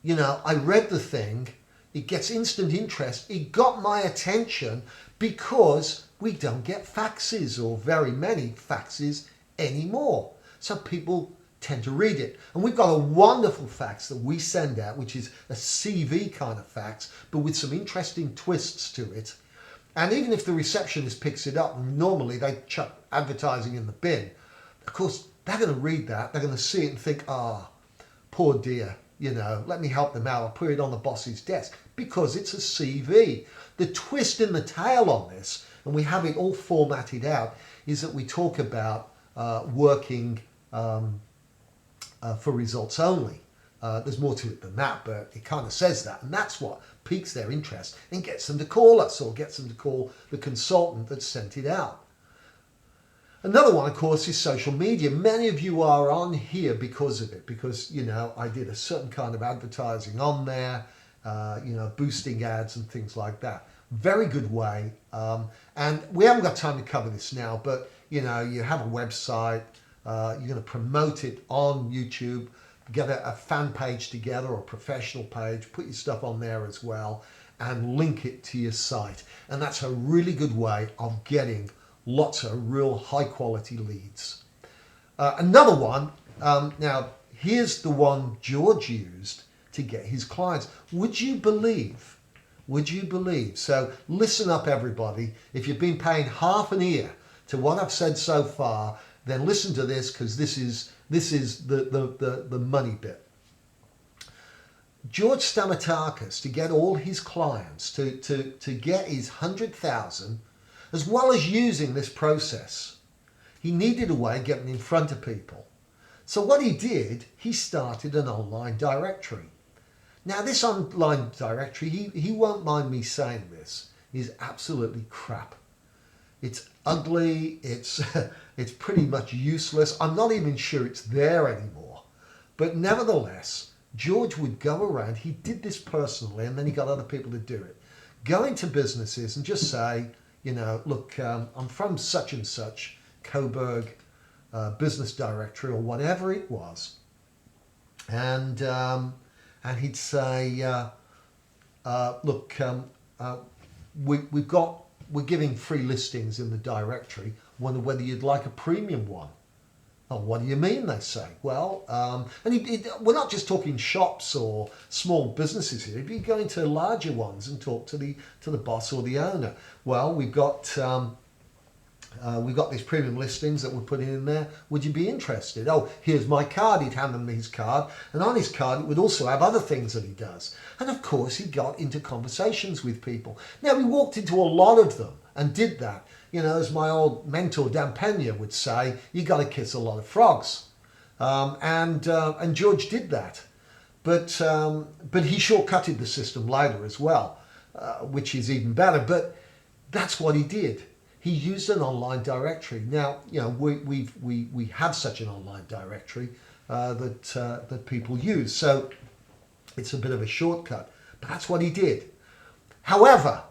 you know, I read the thing. It gets instant interest. It got my attention because we don't get faxes, or very many faxes anymore. So people tend to read it. And we've got a wonderful fax that we send out, which is a CV kind of fax, but with some interesting twists to it. And even if the receptionist picks it up, normally they chuck advertising in the bin. Of course, they're going to read that. They're going to see it and think, poor dear, you know, let me help them out. I'll put it on the boss's desk, because it's a CV. The twist in the tail on this, and we have it all formatted out, is that we talk about working for results only. There's more to it than that, but it kind of says that. And that's what piques their interest and gets them to call us or gets them to call the consultant that sent it out. Another one, of course, is social media. Many of you are on here because of it, because, you know, I did a certain kind of advertising on there, you know, boosting ads and things like that. Very good way. And we haven't got time to cover this now, but, you know, you have a website, you're going to promote it on YouTube, get a fan page together or a professional page, put your stuff on there as well, and link it to your site. And that's a really good way of getting lots of real high quality leads. Another one, now here's the one George used to get his clients. Would you believe? Would you believe? So listen up, everybody. If you've been paying half an ear to what I've said so far, then listen to this, because this is the money bit. George Stmitakis, to get all his clients to get his 100,000, as well as using this process, he needed a way of getting in front of people. So what he did, he started an online directory. Now this online directory, he won't mind me saying this, is absolutely crap. It's ugly, it's pretty much useless. I'm not even sure it's there anymore. But nevertheless, George would go around, he did this personally, and then he got other people to do it. Go into businesses and just say, you know, look, I'm from such and such Coburg business directory or whatever it was, and he'd say, look, we're giving free listings in the directory. Wonder whether you'd like a premium one. Oh, what do you mean? They say. Well, and we're not just talking shops or small businesses here. If you go into larger ones and talk to the boss or the owner, well, we've got these premium listings that we're putting in there. Would you be interested? Oh, here's my card. He'd hand them his card, and on his card it would also have other things that he does. And of course, he got into conversations with people. Now, he walked into a lot of them and did that. You know, as my old mentor Dan Pena would say, you got to kiss a lot of frogs, and George did that, but he shortcutted the system later as well, which is even better. But that's what he did. He used an online directory. Now, you know, we have such an online directory that people use, so it's a bit of a shortcut. But that's what he did. However,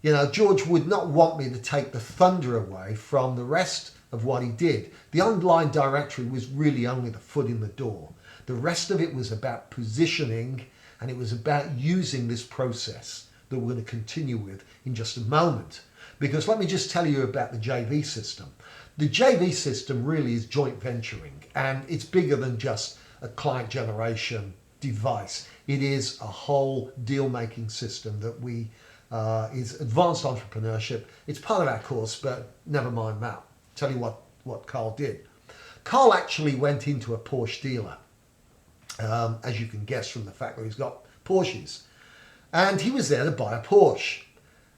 you know, George would not want me to take the thunder away from the rest of what he did. The online directory was really only the foot in the door. The rest of it was about positioning, and it was about using this process that we're going to continue with in just a moment. Because let me just tell you about the JV system. The JV system really is joint venturing, and it's bigger than just a client generation device. It is a whole deal-making system that is advanced entrepreneurship. It's part of our course, but never mind that. Tell you what Carl did. Carl actually went into a Porsche dealer, as you can guess from the fact that he's got Porsches. And he was there to buy a Porsche.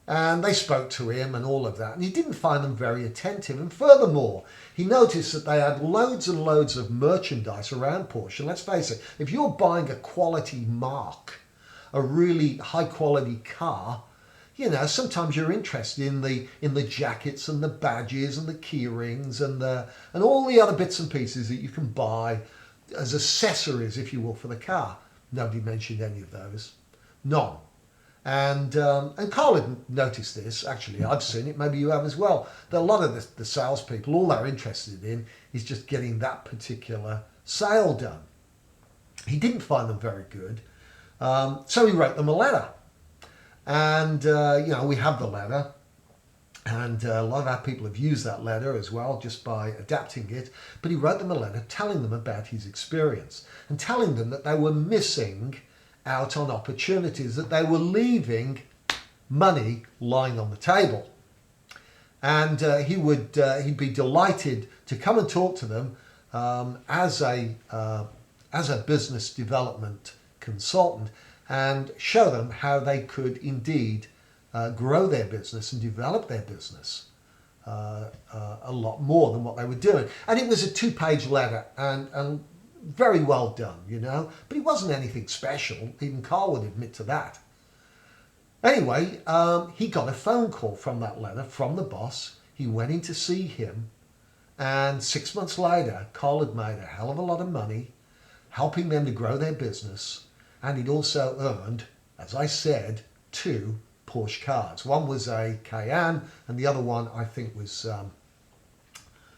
And they spoke to him and all of that. And he didn't find them very attentive. And furthermore, he noticed that they had loads and loads of merchandise around Porsche. And let's face it, if you're buying a quality marque, a really high quality car, you know, sometimes you're interested in the jackets and the badges and the key rings and all the other bits and pieces that you can buy as accessories, if you will, for the car. Nobody mentioned any of those. None. And Carl hadn't noticed this. Actually, I've seen it. Maybe you have as well. That a lot of the salespeople, all they're interested in is just getting that particular sale done. He didn't find them very good. So he wrote them a letter. And, you know, we have the letter, and a lot of our people have used that letter as well, just by adapting it. But he wrote them a letter telling them about his experience and telling them that they were missing out on opportunities, that they were leaving money lying on the table. And he'd be delighted to come and talk to them as a business development consultant, and show them how they could indeed grow their business and develop their business a lot more than what they were doing. And it was a 2-page letter, and very well done, you know. But it wasn't anything special. Even Carl would admit to that. Anyway, he got a phone call from that letter from the boss. He went in to see him. And 6 months later, Carl had made a hell of a lot of money, helping them to grow their business. And he'd also earned, as I said, 2 Porsche cars. One was a Cayenne, and the other one, I think, was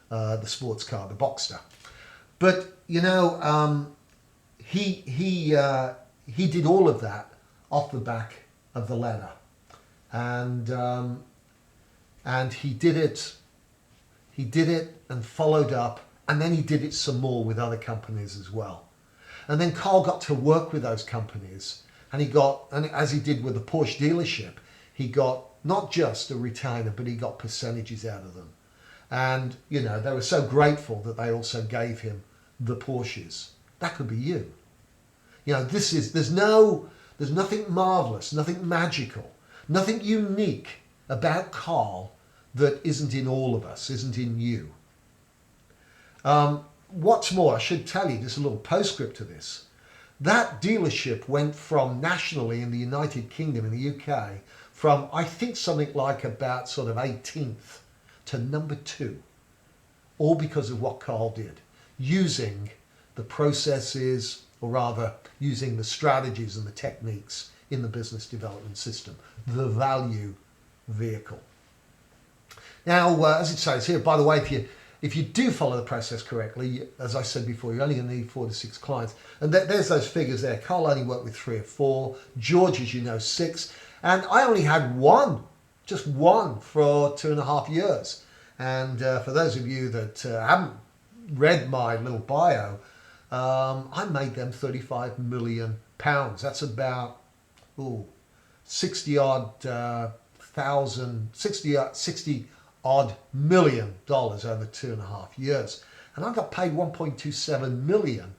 the sports car, the Boxster. But, you know, he did all of that off the back of the letter. And he did it and followed up, and then he did it some more with other companies as well. And then Carl got to work with those companies, and as he did with the Porsche dealership, he got not just a retainer, but he got percentages out of them. And, you know, they were so grateful that they also gave him the Porsches. That could be you. You know, there's nothing marvelous, nothing magical, nothing unique about Carl that isn't in all of us, isn't in you. What's more, I should tell you, just a little postscript to this. That dealership went from nationally in the United Kingdom, in the UK, from I think something like about sort of 18th to number 2, all because of what Carl did, using the processes, or rather using the strategies and the techniques in the business development system, the value vehicle. Now, as it says here, by the way, if you do follow the process correctly, as I said before, you're only going to need 4 to 6 clients. And there's those figures there. Carl only worked with 3 or 4. George, as you know, 6. And I only had just one for 2.5 years. And for those of you that haven't read my little bio, I made them £35 million. That's about 60 odd million dollars over 2.5 years. And I got paid 1.27 million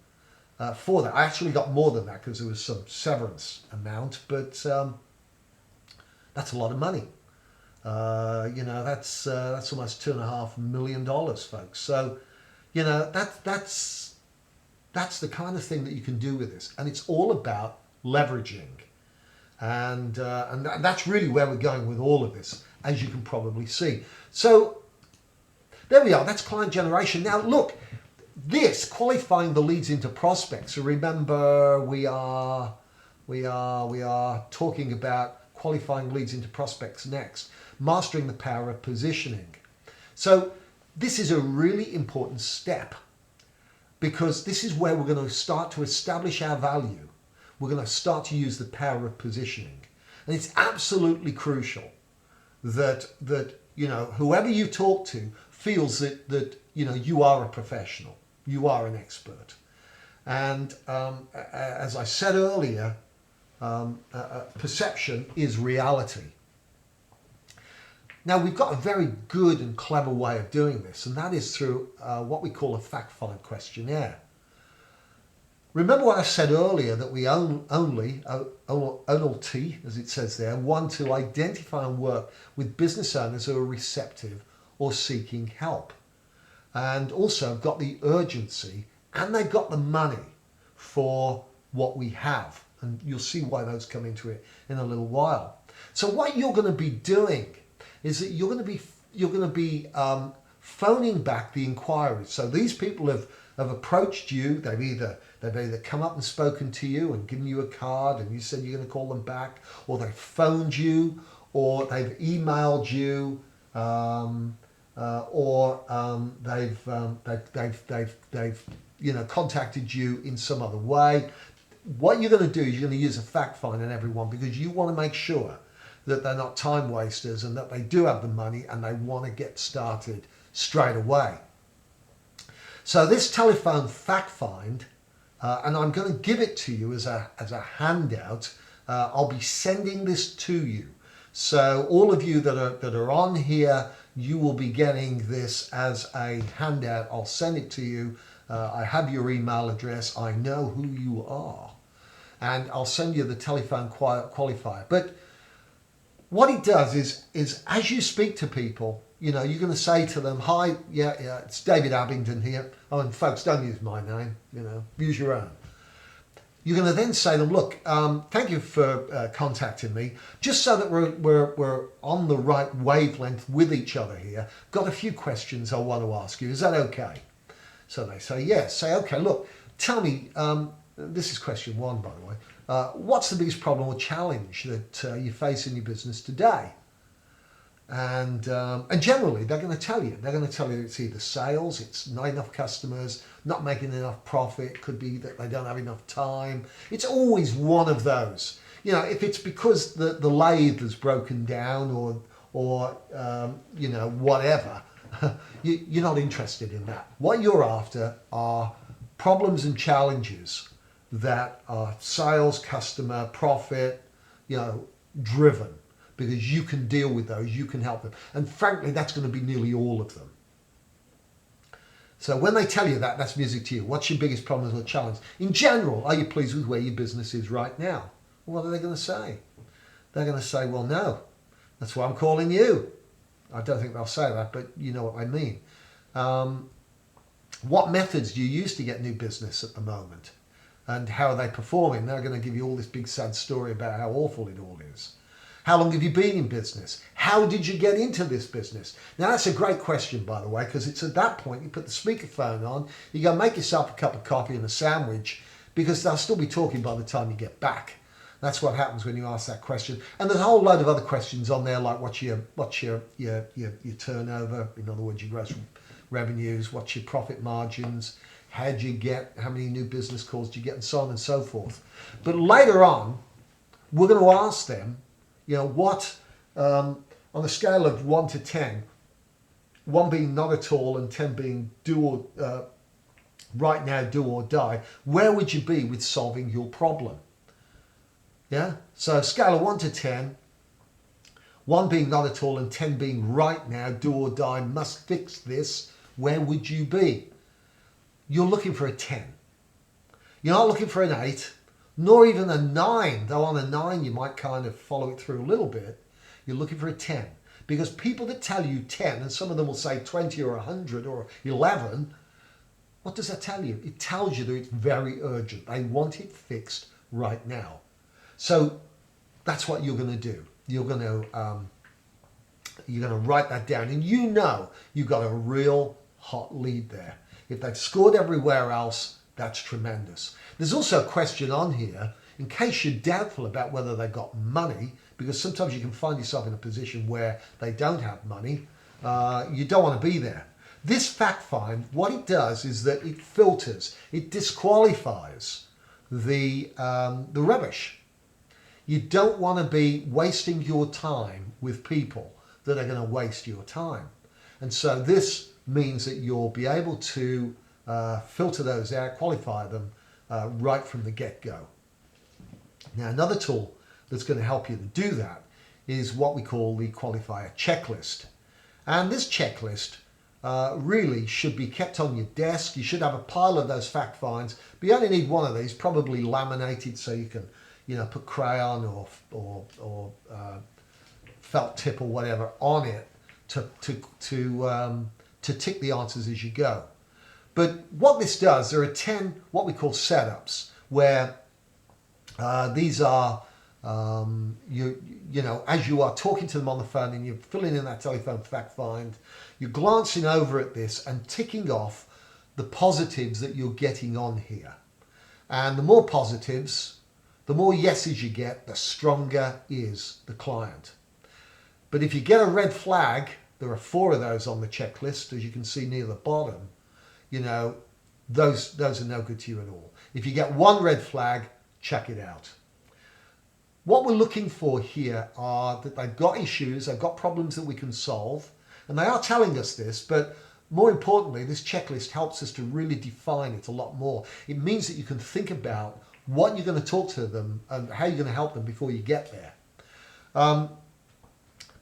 for that. I actually got more than that because there was some severance amount, but that's a lot of money. You know, that's almost $2.5 million, folks. So, you know, that's the kind of thing that you can do with this, and it's all about leveraging, and that's really where we're going with all of this, as you can probably see. So there we are. That's client generation. Now look, this qualifying the leads into prospects. So remember, we are talking about qualifying leads into prospects next. Mastering the power of positioning. So this is a really important step, because this is where we're going to start to establish our value. We're going to start to use the power of positioning. And it's absolutely crucial that you know, whoever you talk to feels that you know, you are a professional, you are an expert. And as I said earlier, perception is reality. Now, we've got a very good and clever way of doing this, and that is through what we call a fact-find questionnaire. Remember what I said earlier, that we only, as it says there, want to identify and work with business owners who are receptive or seeking help. And also have got the urgency, and they've got the money for what we have. And you'll see why those come into it in a little while. So what you're going to be doing is that you're going to be phoning back the inquiries. So these people have approached you. They've either come up and spoken to you and given you a card, and you said you're going to call them back, or they've phoned you, or they've emailed you, or they've you know, contacted you in some other way. What you're going to do is you're going to use a fact find on everyone, because you want to make sure that they're not time wasters and that they do have the money and they want to get started straight away. So this telephone fact find, and I'm going to give it to you as a handout. I'll be sending this to you. So all of you that are on here, you will be getting this as a handout. I'll send it to you. I have your email address. I know who you are. And I'll send you the telephone qualifier. But what it does is as you speak to people, you're going to say to them, "Hi, yeah, it's David Abingdon here." Oh, and folks, don't use my name. Use your own. You're going to then say to them, "Look, thank you for contacting me. Just so that we're on the right wavelength with each other here. Got a few questions I want to ask you. Is that okay?" So they say yes. Say, "Okay, look, tell me." This is question one, by the way. What's the biggest problem or challenge that you face in your business today? And generally, they're going to tell you. They're going to tell you it's either sales, it's not enough customers, not making enough profit. Could be that they don't have enough time. It's always one of those. If it's because the lathe is broken down or whatever, you're not interested in that. What you're after are problems and challenges that are sales, customer, profit, driven, because you can deal with those, you can help them. And frankly, that's going to be nearly all of them. So when they tell you that, that's music to you. What's your biggest problems or challenge? In general, are you pleased with where your business is right now? What are they going to say? They're going to say, "Well, no, that's why I'm calling you." I don't think they'll say that, but you know what I mean. What methods do you use to get new business at the moment? And how are they performing? They're going to give you all this big sad story about how awful it all is. How long have you been in business? How did you get into this business? Now that's a great question, by the way, because it's at that point you put the speakerphone on, you go make yourself a cup of coffee and a sandwich, because they'll still be talking by the time you get back. That's what happens when you ask that question. And there's a whole load of other questions on there, like what's your turnover? In other words, your gross revenues. What's your profit margins? How many new business calls do you get, and so on and so forth. But later on, we're going to ask them, what, on a scale of 1 to 10, 1 being not at all and 10 being right now, do or die, where would you be with solving your problem? Yeah? So scale of 1 to 10, 1 being not at all and 10 being right now, do or die, must fix this, where would you be? You're looking for a 10. You're not looking for an 8, nor even a 9, though on a 9 you might kind of follow it through a little bit. You're looking for a 10. Because people that tell you 10, and some of them will say 20 or 100 or 11, what does that tell you? It tells you that it's very urgent. They want it fixed right now. So that's what you're going to do. You're going to write that down, and you've got a real hot lead there. If they've scored everywhere else, that's tremendous. There's also a question on here, in case you're doubtful about whether they've got money, because sometimes you can find yourself in a position where they don't have money. You don't want to be there. This fact find, what it does is that it filters, it disqualifies the rubbish. You don't want to be wasting your time with people that are going to waste your time. And so this means that you'll be able to filter those out, qualify them right from the get-go. Now, another tool that's going to help you to do that is what we call the qualifier checklist. And this checklist really should be kept on your desk. You should have a pile of those fact finds, but you only need one of these, probably laminated, so you can put crayon or felt tip or whatever on it to tick the answers as you go. But what this does, there are 10 what we call setups, where these are, as you are talking to them on the phone and you're filling in that telephone fact find, you're glancing over at this and ticking off the positives that you're getting on here. And the more positives, the more yeses you get, the stronger is the client. But if you get a red flag, there are 4 of those on the checklist, as you can see near the bottom, those are no good to you at all. If you get 1 red flag, check it out. What we're looking for here are that they've got issues, they've got problems that we can solve, and they are telling us this, but more importantly, this checklist helps us to really define it a lot more. It means that you can think about what you're going to talk to them and how you're going to help them before you get there.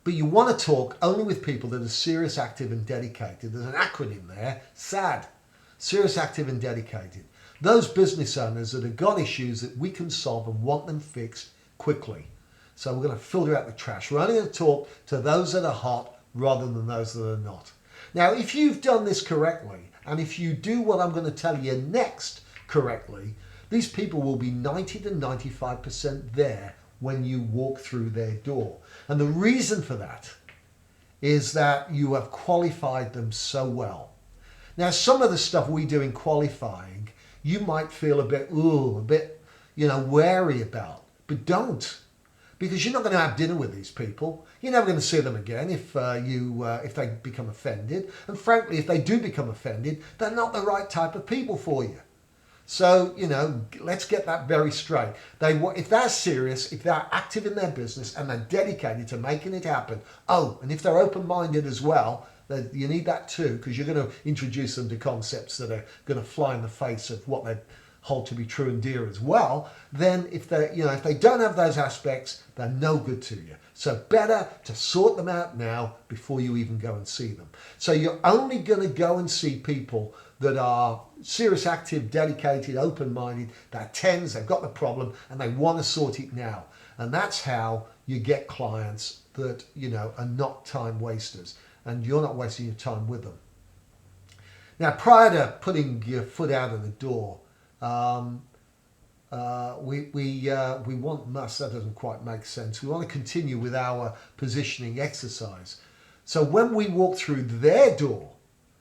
But you want to talk only with people that are serious, active and dedicated. There's an acronym there, SAD, serious, active and dedicated. Those business owners that have got issues that we can solve and want them fixed quickly. So we're going to filter out the trash. We're only going to talk to those that are hot rather than those that are not. Now, if you've done this correctly, and if you do what I'm going to tell you next correctly, these people will be 90 to 95% there when you walk through their door. And the reason for that is that you have qualified them so well. Now, some of the stuff we do in qualifying, you might feel a bit, wary about, but don't. Because you're not going to have dinner with these people. You're never going to see them again if they become offended. And frankly, if they do become offended, they're not the right type of people for you. So, let's get that very straight. If they're serious, if they're active in their business and they're dedicated to making it happen, and if they're open-minded as well, you need that too, because you're going to introduce them to concepts that are going to fly in the face of what they hold to be true and dear as well. Then if they don't have those aspects, they're no good to you. So better to sort them out now before you even go and see them. So you're only going to go and see people that are serious, active, dedicated, open-minded. They're tens, they've got the problem, and they want to sort it now. And that's how you get clients that are not time wasters, and you're not wasting your time with them. Now, prior to putting your foot out of the door, that doesn't quite make sense. We want to continue with our positioning exercise. So when we walk through their door,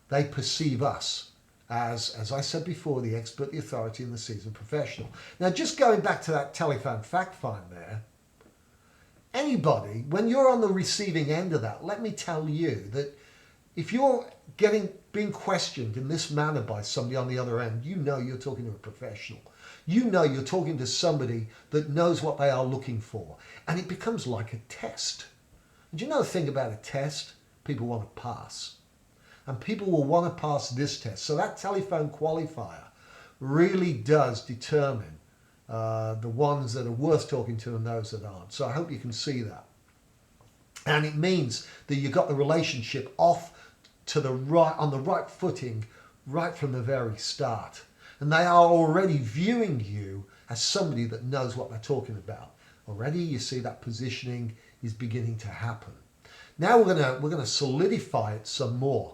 they perceive us as I said before, the expert, the authority, and the seasoned professional. Now, just going back to that telephone fact find there, anybody, when you're on the receiving end of that, let me tell you that if you're being questioned in this manner by somebody on the other end, you're talking to a professional. You're talking to somebody that knows what they are looking for. And it becomes like a test. And do you know the thing about a test? People want to pass. And people will want to pass this test. So that telephone qualifier really does determine the ones that are worth talking to and those that aren't. So I hope you can see that. And it means that you've got the relationship off to the right, on the right footing, right from the very start. And they are already viewing you as somebody that knows what they're talking about. Already you see that positioning is beginning to happen. Now we're going to solidify it some more.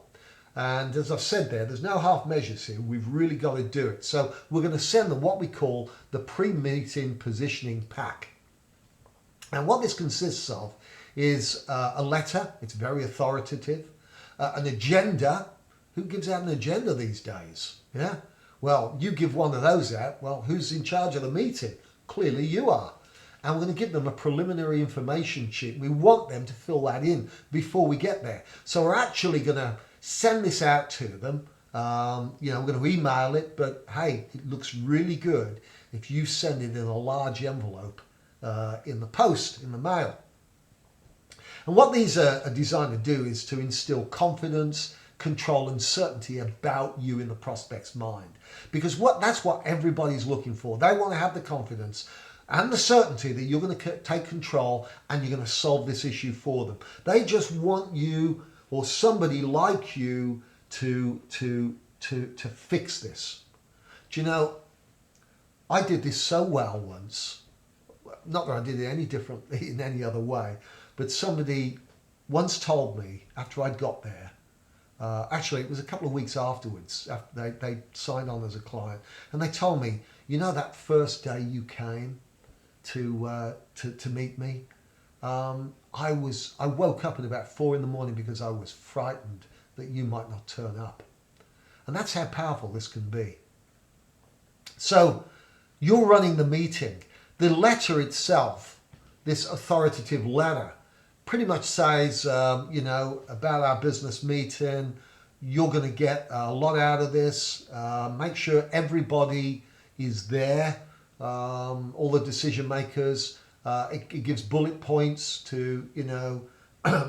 And as I've said there's no half measures here. We've really got to do it. So we're going to send them what we call the pre-meeting positioning pack. And what this consists of is a letter. It's very authoritative. An agenda. Who gives out an agenda these days? Yeah. Well, you give one of those out. Well, who's in charge of the meeting? Clearly you are. And we're going to give them a preliminary information sheet. We want them to fill that in before we get there. So we're actually going to send this out to them. We're going to email it, but hey, it looks really good if you send it in a large envelope in the post, in the mail. And what these are designed to do is to instill confidence, control and certainty about you in the prospect's mind. Because that's what everybody's looking for. They want to have the confidence and the certainty that you're going to take control and you're going to solve this issue for them. They just want you or somebody like you to fix this. Do you know, I did this so well once. Not that I did it any differently in any other way, but somebody once told me after I'd got there, actually it was a couple of weeks afterwards, after they signed on as a client, and they told me, that first day you came to meet me, I woke up at about 4 a.m. because I was frightened that you might not turn up. And that's how powerful this can be. So you're running the meeting. The letter itself, this authoritative letter, pretty much says, about our business meeting, you're going to get a lot out of this. Make sure everybody is there, all the decision makers. It gives bullet points to,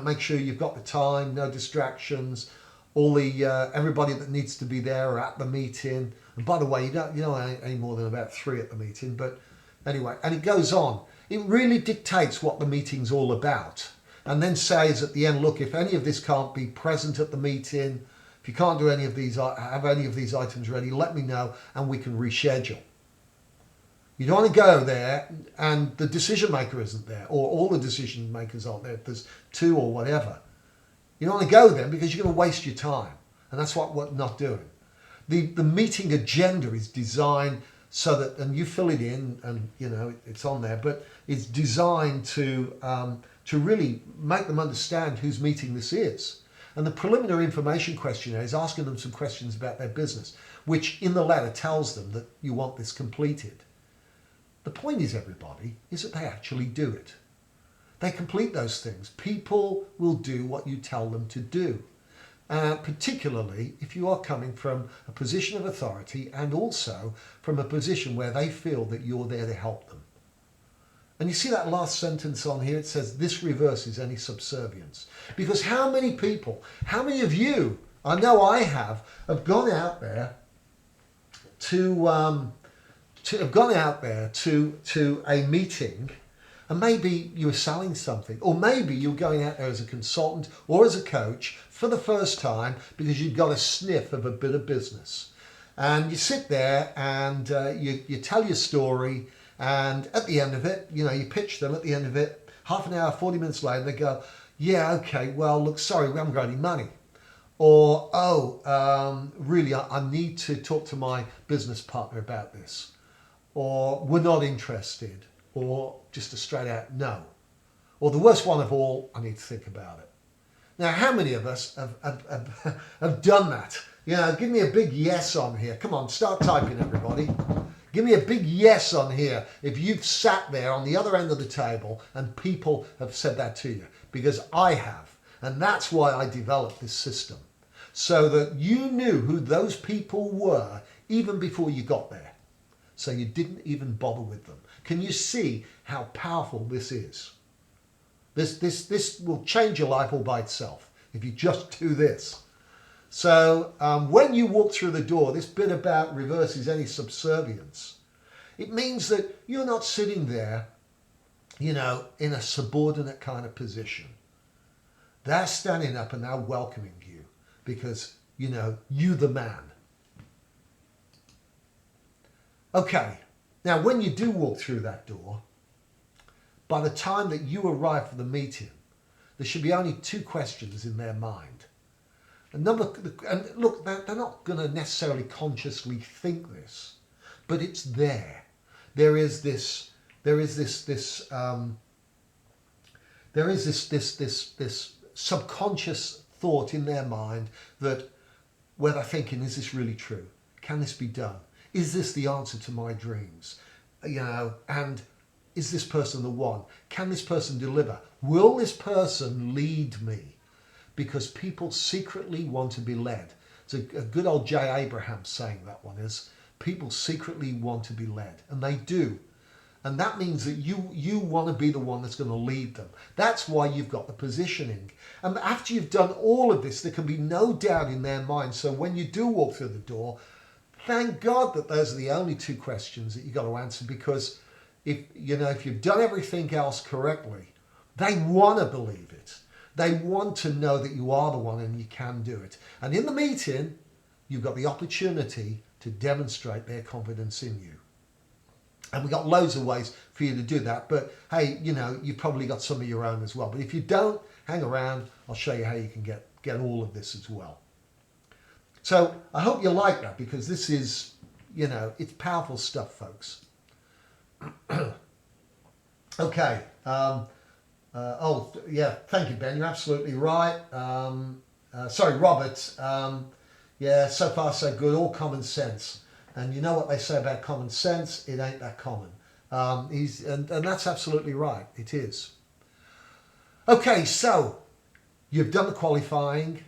make sure you've got the time, no distractions. Everybody that needs to be there are at the meeting. And by the way, you don't any more than about 3 at the meeting. But anyway, and it goes on. It really dictates what the meeting's all about. And then says at the end, look, if any of this can't be present at the meeting, if you can't do any of these, have any of these items ready, let me know and we can reschedule. You don't want to go there and the decision maker isn't there, or all the decision makers aren't there. If there's two or whatever. You don't want to go there because you're going to waste your time. And that's what we're not doing. The meeting agenda is designed so that, and you fill it in and, you know, it's on there, but it's designed to really make them understand whose meeting this is. And the preliminary information questionnaire is asking them some questions about their business, which in the letter tells them that you want this completed. The point is, everybody, is that they actually do it. They complete those things. People will do what you tell them to do. Particularly if you are coming from a position of authority and also from a position where they feel that you're there to help them. And you see that last sentence on here, it says this reverses any subservience. Because how many people, how many of you, I know I have gone out there to a meeting, and maybe you were selling something, or maybe you're going out there as a consultant or as a coach for the first time because you've got a sniff of a bit of business. And you sit there and you tell your story, and at the end of it, you know, you pitch them at the end of it, half an hour, 40 minutes later, they go, yeah, okay, well, look, sorry, we haven't got any money. Or, really, I need to talk to my business partner about this. Or, we're not interested. Or just a straight out no. Or the worst one of all, I need to think about it. Now, how many of us have done that? You know, give me a big yes on here. Come on, start typing, everybody. Give me a big yes on here if you've sat there on the other end of the table and people have said that to you. Because I have. And that's why I developed this system. So that you knew who those people were even before you got there. So you didn't even bother with them. Can you see how powerful this is? This will change your life all by itself if you just do this. So when you walk through the door, this bit about reverses any subservience. It means that you're not sitting there, you know, in a subordinate kind of position. They're standing up and they're welcoming you because, you know, you the man. Okay, now when you do walk through that door, by the time that you arrive for the meeting, there should be only two questions in their mind. And look, they're not going to necessarily consciously think this, but it's there. There is this subconscious thought in their mind that where they're thinking, is this really true? Can this be done? Is this the answer to my dreams? You know, and is this person the one? Can this person deliver? Will this person lead me? Because people secretly want to be led. It's a good old J. Abraham saying that one is, people secretly want to be led, and they do. And that means that you want to be the one that's going to lead them. That's why you've got the positioning. And after you've done all of this, there can be no doubt in their mind. So when you do walk through the door, thank God that those are the only two questions that you've got to answer, because if you've done everything else correctly, they want to believe it. They want to know that you are the one and you can do it. And in the meeting, you've got the opportunity to demonstrate their confidence in you. And we've got loads of ways for you to do that. But hey, you know, you've probably got some of your own as well. But if you don't, hang around. I'll show you how you can get all of this as well. So I hope you like that, because this is, you know, it's powerful stuff, folks. Okay. Oh, yeah, thank you, Ben. You're absolutely right. Sorry, Robert. Yeah, so far so good. All common sense. And you know what they say about common sense? It ain't that common. And that's absolutely right. It is. Okay, so you've done the qualifying.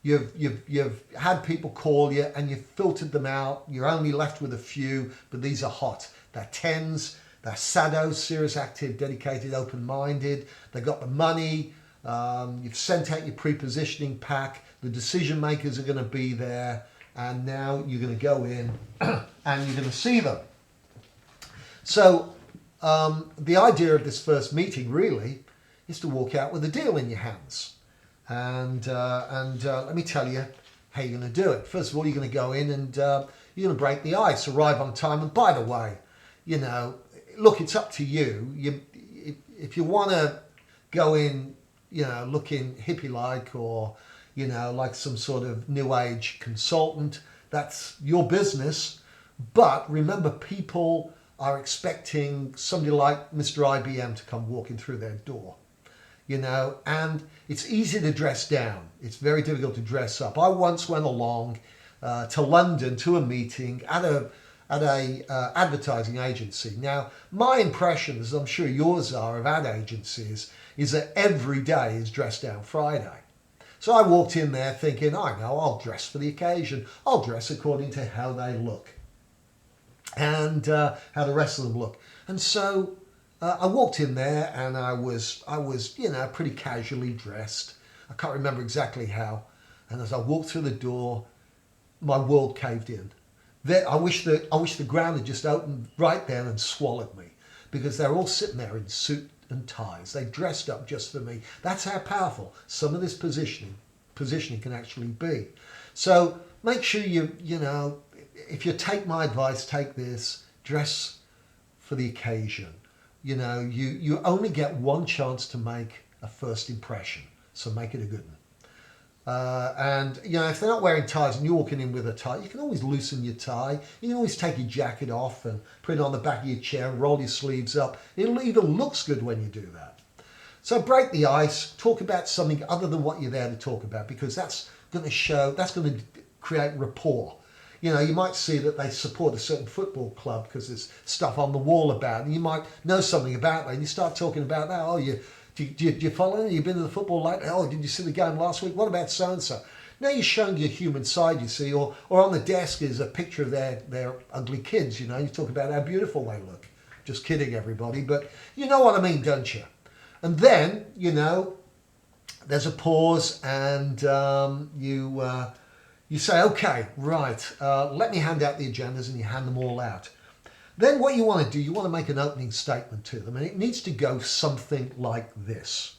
You've had people call you and you've filtered them out. You're only left with a few, but these are hot. They're 10s. They're SADOs, serious, active, dedicated, open-minded. They've got the money. You've sent out your pre-positioning pack. The decision makers are going to be there. And now you're going to go in and you're going to see them. So the idea of this first meeting really is to walk out with a deal in your hands. And let me tell you how you're going to do it. First of all, you're going to go in and you're going to break the ice, arrive on time. And by the way, look, it's up to you. If you want to go in, looking hippie-like or, like some sort of new age consultant, that's your business. But remember, people are expecting somebody like Mr. IBM to come walking through their door, and it's easy to dress down. It's very difficult to dress up. I once went along to London to a meeting at a advertising agency. Now, my impression, as I'm sure yours are, of ad agencies is that every day is Dress Down Friday. So I walked in there thinking, I know, I'll dress for the occasion. I'll dress according to how they look and how the rest of them look. And so I walked in there and I was pretty casually dressed. I can't remember exactly how. And as I walked through the door, my world caved in. I wish the ground had just opened right then and swallowed me, because they're all sitting there in suit and ties. They dressed up just for me. That's how powerful some of this positioning can actually be. So make sure if you take my advice, take this, dress for the occasion. You only get one chance to make a first impression, so make it a good one. And if they're not wearing ties and you're walking in with a tie, you can always loosen your tie. You can always take your jacket off and put it on the back of your chair and roll your sleeves up. It even looks good when you do that. So break the ice, talk about something other than what you're there to talk about, because that's going to create rapport. You might see that they support a certain football club because there's stuff on the wall about it, and you might know something about that, and you start talking about that. Oh, do you follow it? You've been to the football lately? Oh, did you see the game last week? What about so-and-so? Now you're showing your human side, you see, or on the desk is a picture of their ugly kids, you talk about how beautiful they look. Just kidding, everybody, but you know what I mean, don't you? And then, there's a pause and you say, okay, right, let me hand out the agendas, and you hand them all out. Then what you want to do, you want to make an opening statement to them, and it needs to go something like this.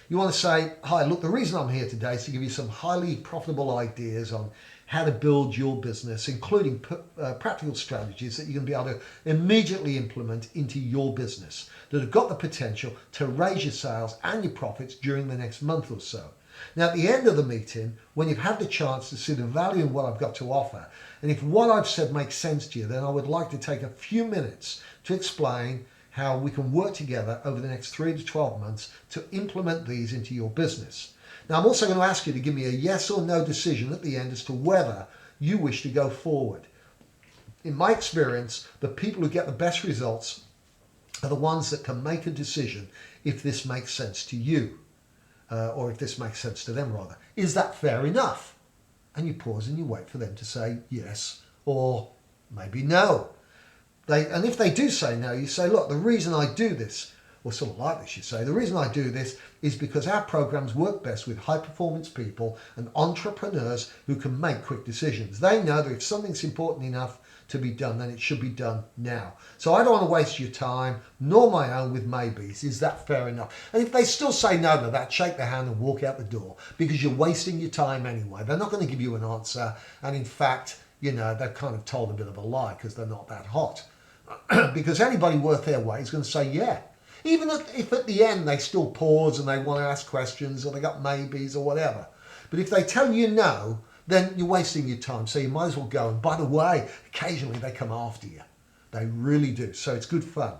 You want to say, hi, look, the reason I'm here today is to give you some highly profitable ideas on how to build your business, including practical strategies that you can be able to immediately implement into your business that have got the potential to raise your sales and your profits during the next month or so. Now, at the end of the meeting, when you've had the chance to see the value in what I've got to offer, and if what I've said makes sense to you, then I would like to take a few minutes to explain how we can work together over the next 3 to 12 months to implement these into your business. Now, I'm also going to ask you to give me a yes or no decision at the end as to whether you wish to go forward. In my experience, the people who get the best results are the ones that can make a decision if this makes sense to you. Or if this makes sense to them, rather. Is that fair enough? And you pause and you wait for them to say yes or maybe no. And if they do say no, you say, look, the reason I do this, or sort of like this, you say, the reason I do this is because our programs work best with high-performance people and entrepreneurs who can make quick decisions. They know that if something's important enough to be done, then it should be done now. So I don't want to waste your time, nor my own, with maybes. Is that fair enough? And if they still say no to that, shake their hand and walk out the door, because you're wasting your time anyway. They're not going to give you an answer. And in fact, they've kind of told a bit of a lie because they're not that hot. Because anybody worth their weight is going to say yeah. Even if at the end they still pause and they want to ask questions or they got maybes or whatever. But if they tell you no, then you're wasting your time. So you might as well go. And by the way, occasionally they come after you. They really do. So it's good fun.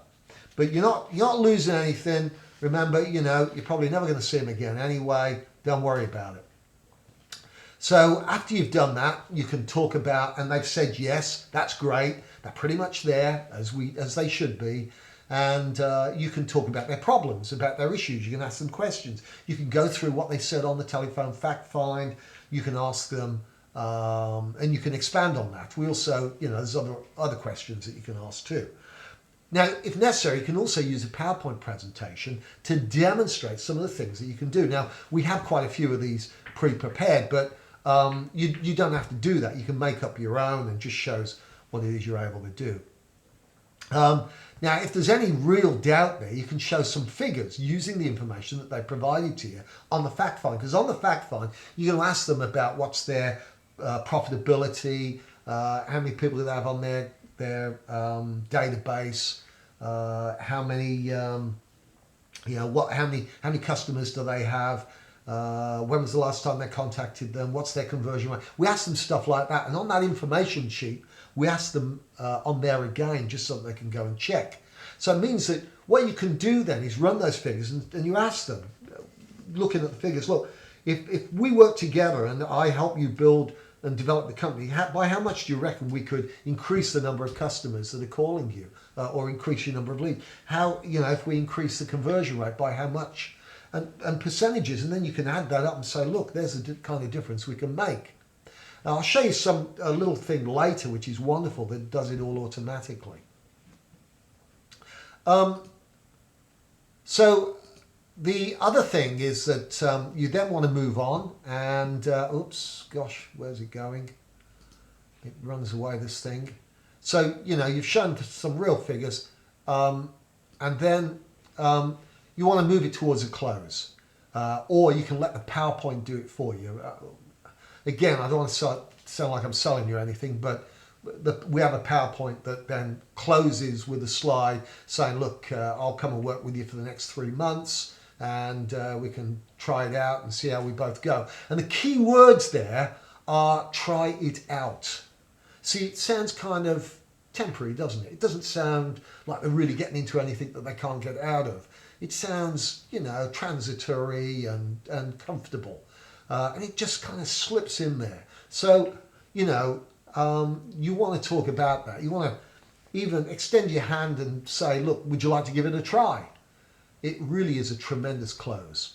But you're not losing anything. Remember, you're probably never going to see them again anyway. Don't worry about it. So after you've done that, you can talk about, and they've said yes, that's great. They're pretty much there as they should be. And you can talk about their problems, about their issues. You can ask them questions. You can go through what they said on the telephone, fact find. You can ask them, and you can expand on that. We also, there's other questions that you can ask too. Now, if necessary, you can also use a PowerPoint presentation to demonstrate some of the things that you can do. Now, we have quite a few of these pre-prepared, but you don't have to do that. You can make up your own, and just shows what it is you're able to do. Now, if there's any real doubt there, you can show some figures using the information that they provided to you on the fact find. Because on the fact find, you're going to ask them about what's their profitability, how many people do they have on their their database, how many, how many customers do they have, when was the last time they contacted them, what's their conversion rate. We ask them stuff like that, and on that information sheet, we ask them on there again, just so that they can go and check. So it means that what you can do then is run those figures, and you ask them, looking at the figures, look, if we work together and I help you build and develop the company, by how much do you reckon we could increase the number of customers that are calling you, or increase your number of leads? How, if we increase the conversion rate, by how much? And percentages, and then you can add that up and say, look, there's a kind of difference we can make. Now, I'll show you a little thing later, which is wonderful, that does it all automatically. So the other thing is that you then want to move on, and oops, gosh, where's it going? It runs away, this thing. So, you've shown some real figures, and then you want to move it towards a close, or you can let the PowerPoint do it for you. Again, I don't want to sound like I'm selling you anything, but we have a PowerPoint that then closes with a slide saying, look, I'll come and work with you for the next 3 months, and we can try it out and see how we both go. And the key words there are try it out. See, it sounds kind of temporary, doesn't it? It doesn't sound like they're really getting into anything that they can't get out of. It sounds, transitory and comfortable. And it just kind of slips in there. So, you want to talk about that. You want to even extend your hand and say, look, would you like to give it a try? It really is a tremendous close.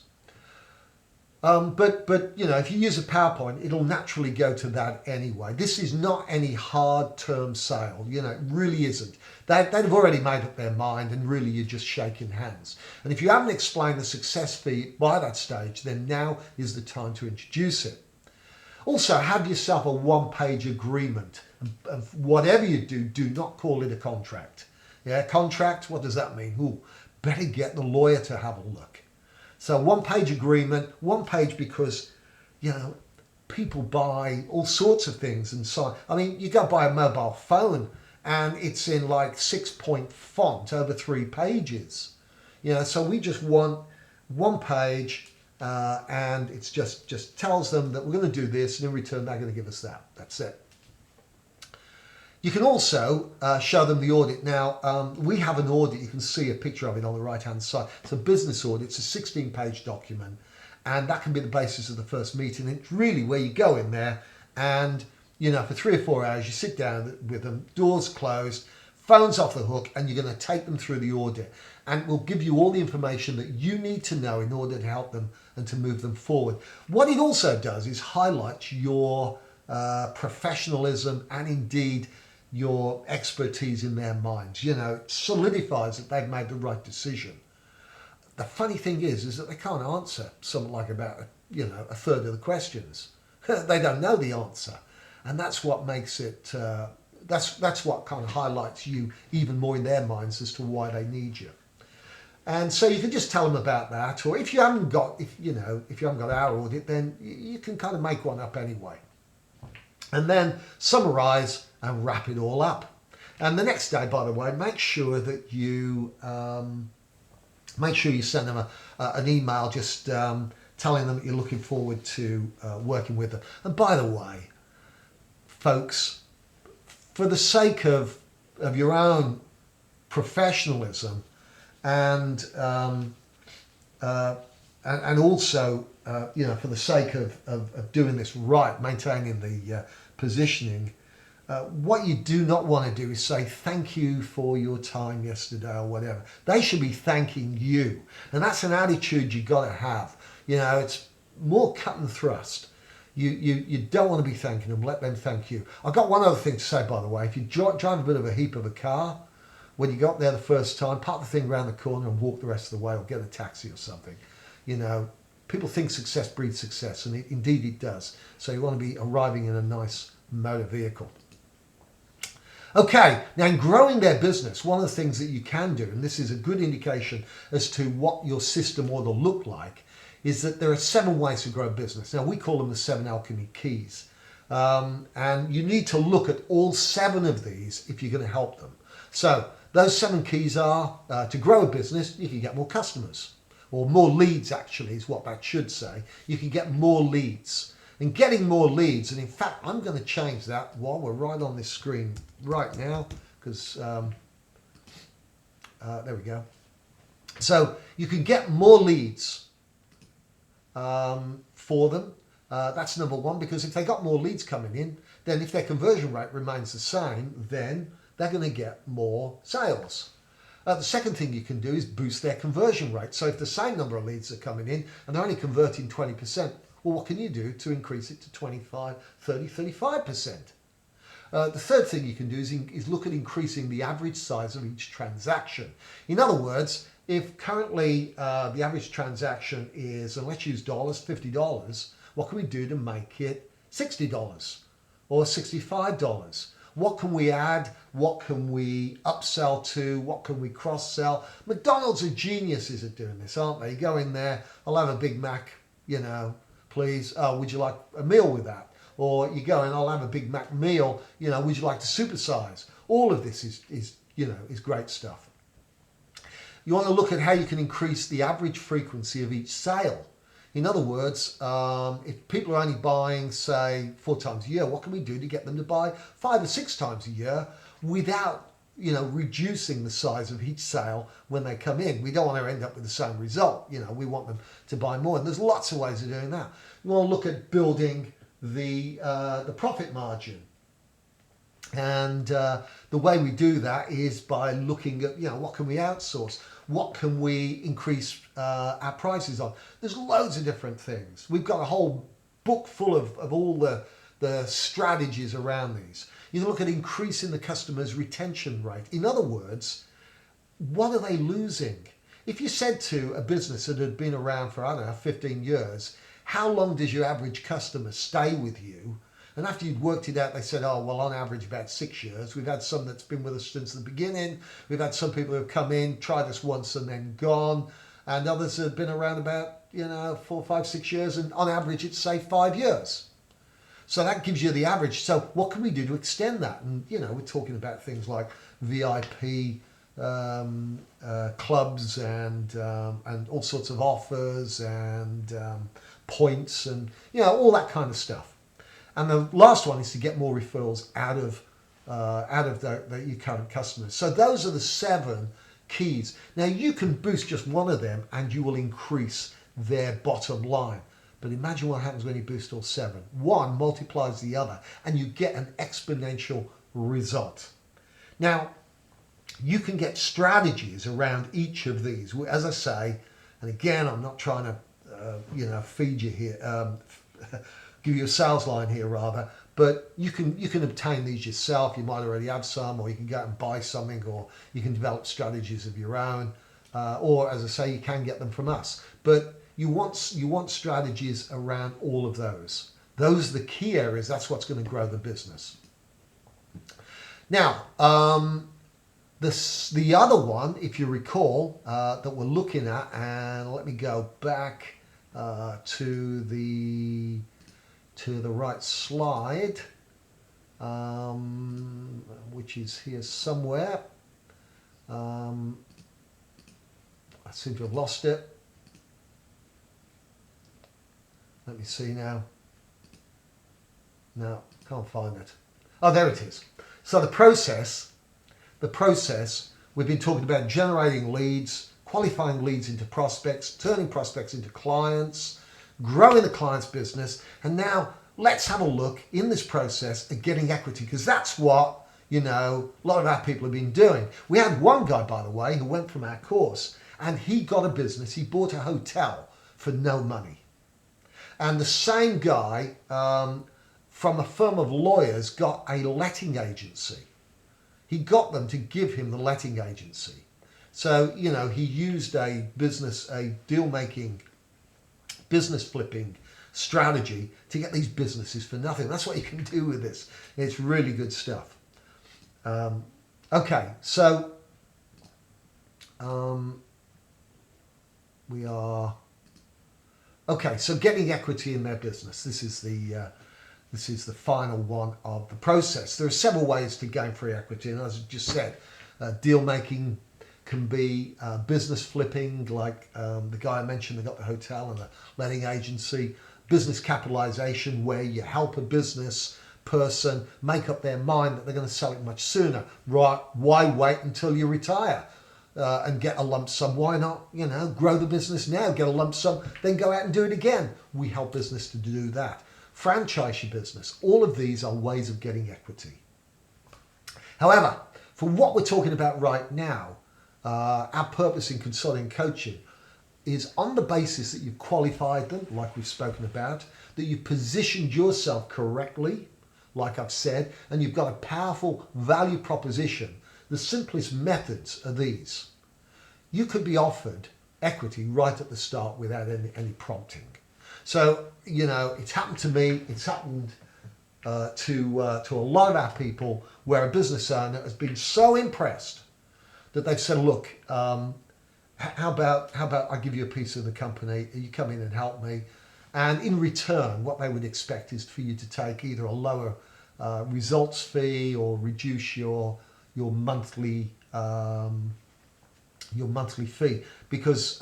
But if you use a PowerPoint, it'll naturally go to that anyway. This is not any hard term sale. It really isn't. They've already made up their mind, and really you're just shaking hands. And if you haven't explained the success fee by that stage, then now is the time to introduce it. Also, have yourself a one-page agreement. And whatever you do, do not call it a contract. Yeah, contract, what does that mean? Ooh, better get the lawyer to have a look. So one-page agreement, one page because, people buy all sorts of things and so on. You go buy a mobile phone and it's in like 6-point font over 3 pages. So we just want one page, and it's just tells them that we're going to do this, and in return they're going to give us that. That's it. You can also show them the audit. Now, we have an audit. You can see a picture of it on the right-hand side. It's a business audit. It's a 16-page document, and that can be the basis of the first meeting. It's really where you go in there and, for 3 or 4 hours, you sit down with them, doors closed, phones off the hook, and you're going to take them through the audit. And it will give you all the information that you need to know in order to help them and to move them forward. What it also does is highlight your professionalism and indeed your expertise in their minds. It solidifies that they've made the right decision. The funny thing is that they can't answer something like about a third of the questions. They don't know the answer, and that's what makes it. That's what kind of highlights you even more in their minds as to why they need you. And so you can just tell them about that, or if you haven't got our audit, then you can kind of make one up anyway. And then summarize and wrap it all up. And the next day, by the way, make sure that you send them an email just telling them that you're looking forward to working with them. And by the way, folks, for the sake of your own professionalism and also for the sake of doing this right, maintaining the positioning, what you do not want to do is say thank you for your time yesterday or whatever. They should be thanking you, and that's an attitude you got to have. It's more cut and thrust. You don't want to be thanking them. Let them thank you. I've got one other thing to say, by the way. If you drive a bit of a heap of a car, when you got there the first time, park the thing around the corner and walk the rest of the way, or get a taxi or something. People think success breeds success, and indeed it does. So you want to be arriving in a nice motor vehicle. Okay, now in growing their business, one of the things that you can do, and this is a good indication as to what your system ought to look like, is that there are 7 ways to grow a business. Now we call them the 7 Alchemy keys. And you need to look at all 7 of these if you're going to help them. So those 7 keys are to grow a business, you can get more customers, or more leads actually is what that should say. You can get more leads. And getting more leads, and in fact I'm going to change that while we're right on this screen right now, because there we go. So you can get more leads for them. That's number 1, because if they got more leads coming in, then if their conversion rate remains the same, then they're going to get more sales. The second thing you can do is boost their conversion rate. So if the same number of leads are coming in and they're only converting 20%, well, what can you do to increase it to 25, 30, 35%? The third thing you can do is look at increasing the average size of each transaction. In other words, if currently the average transaction is, and let's use dollars, $50, what can we do to make it $60 or $65? What can we add? What can we upsell to? What can we cross-sell? McDonald's are geniuses at doing this, aren't they? You go in there, I'll have a Big Mac, please. Would you like a meal with that? Or you go in, I'll have a Big Mac meal, would you like to supersize? All of this is great stuff. You want to look at how you can increase the average frequency of each sale. In other words, if people are only buying, say, 4 times a year, what can we do to get them to buy 5 or 6 times a year without, reducing the size of each sale when they come in? We don't want to end up with the same result. We want them to buy more, and there's lots of ways of doing that. You want to look at building the profit margin. And the way we do that is by looking at, what can we outsource? What can we increase our prices on? There's loads of different things. We've got a whole book full of all the strategies around these. You look at increasing the customer's retention rate. In other words, what are they losing? If you said to a business that had been around for, 15 years, how long does your average customer stay with you? And after you'd worked it out, they said, oh, well, on average, about 6 years. We've had some that's been with us since the beginning. We've had some people who have come in, tried us once and then gone. And others have been around about, 4, 5, 6 years. And on average, it's, say, 5 years. So that gives you the average. So what can we do to extend that? And, we're talking about things like VIP clubs and all sorts of offers and points and, all that kind of stuff. And the last one is to get more referrals out of your current customers. So those are the 7 keys. Now you can boost just one of them and you will increase their bottom line. But imagine what happens when you boost all 7. One multiplies the other and you get an exponential result. Now you can get strategies around each of these. As I say, and again, I'm not trying to feed you here, give you a sales line here rather, but you can obtain these yourself. You might already have some, or you can go out and buy something, or you can develop strategies of your own, or as I say, you can get them from us. But you want strategies around all of those. Those are the key areas. That's what's going to grow the business. Now, the other one, if you recall, that we're looking at, and let me go back to the right slide, which is here somewhere. I seem to have lost it. Let me see now. No, can't find it. Oh, there it is. So the process, we've been talking about generating leads, qualifying leads into prospects, turning prospects into clients, growing the client's business, and now let's have a look in this process at getting equity, because that's what, a lot of our people have been doing. We had one guy, by the way, who went from our course, and he got a business. He bought a hotel for no money. And the same guy from a firm of lawyers got a letting agency. He got them to give him the letting agency. So, he used a deal-making, business flipping strategy to get these businesses for nothing. That's what you can do with this. It's really good stuff. Okay, so we are... Okay, so getting equity in their business. This is the This is the final one of the process. There are several ways to gain free equity, and as I just said, deal making can be business flipping, like the guy I mentioned that got the hotel and the letting agency. Business capitalization, where you help a business person make up their mind that they're going to sell it much sooner. Right? Why wait until you retire and get a lump sum? Why not, grow the business now, get a lump sum, then go out and do it again? We help business to do that. Franchise your business. All of these are ways of getting equity. However, for what we're talking about right now, our purpose in consulting and coaching is on the basis that you've qualified them, like we've spoken about, that you've positioned yourself correctly, like I've said, and you've got a powerful value proposition. The simplest methods are these. You could be offered equity right at the start without any prompting. So, it's happened to me, it's happened to a lot of our people, where a business owner has been so impressed that they've said, look, how about I give you a piece of the company, you come in and help me, and in return what they would expect is for you to take either a lower results fee or reduce your monthly fee, because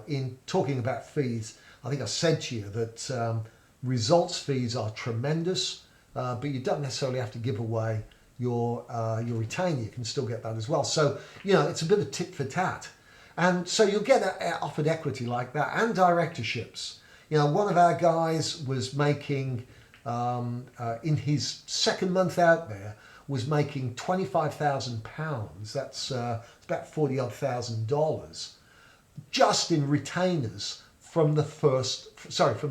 in talking about fees, I think I said to you that results fees are tremendous, but you don't necessarily have to give away your retainer. You can still get that as well. So it's a bit of tit for tat, and so you'll get offered equity like that and directorships. One of our guys was making in his second month out there was making £25,000. That's about $40,000 just in retainers from the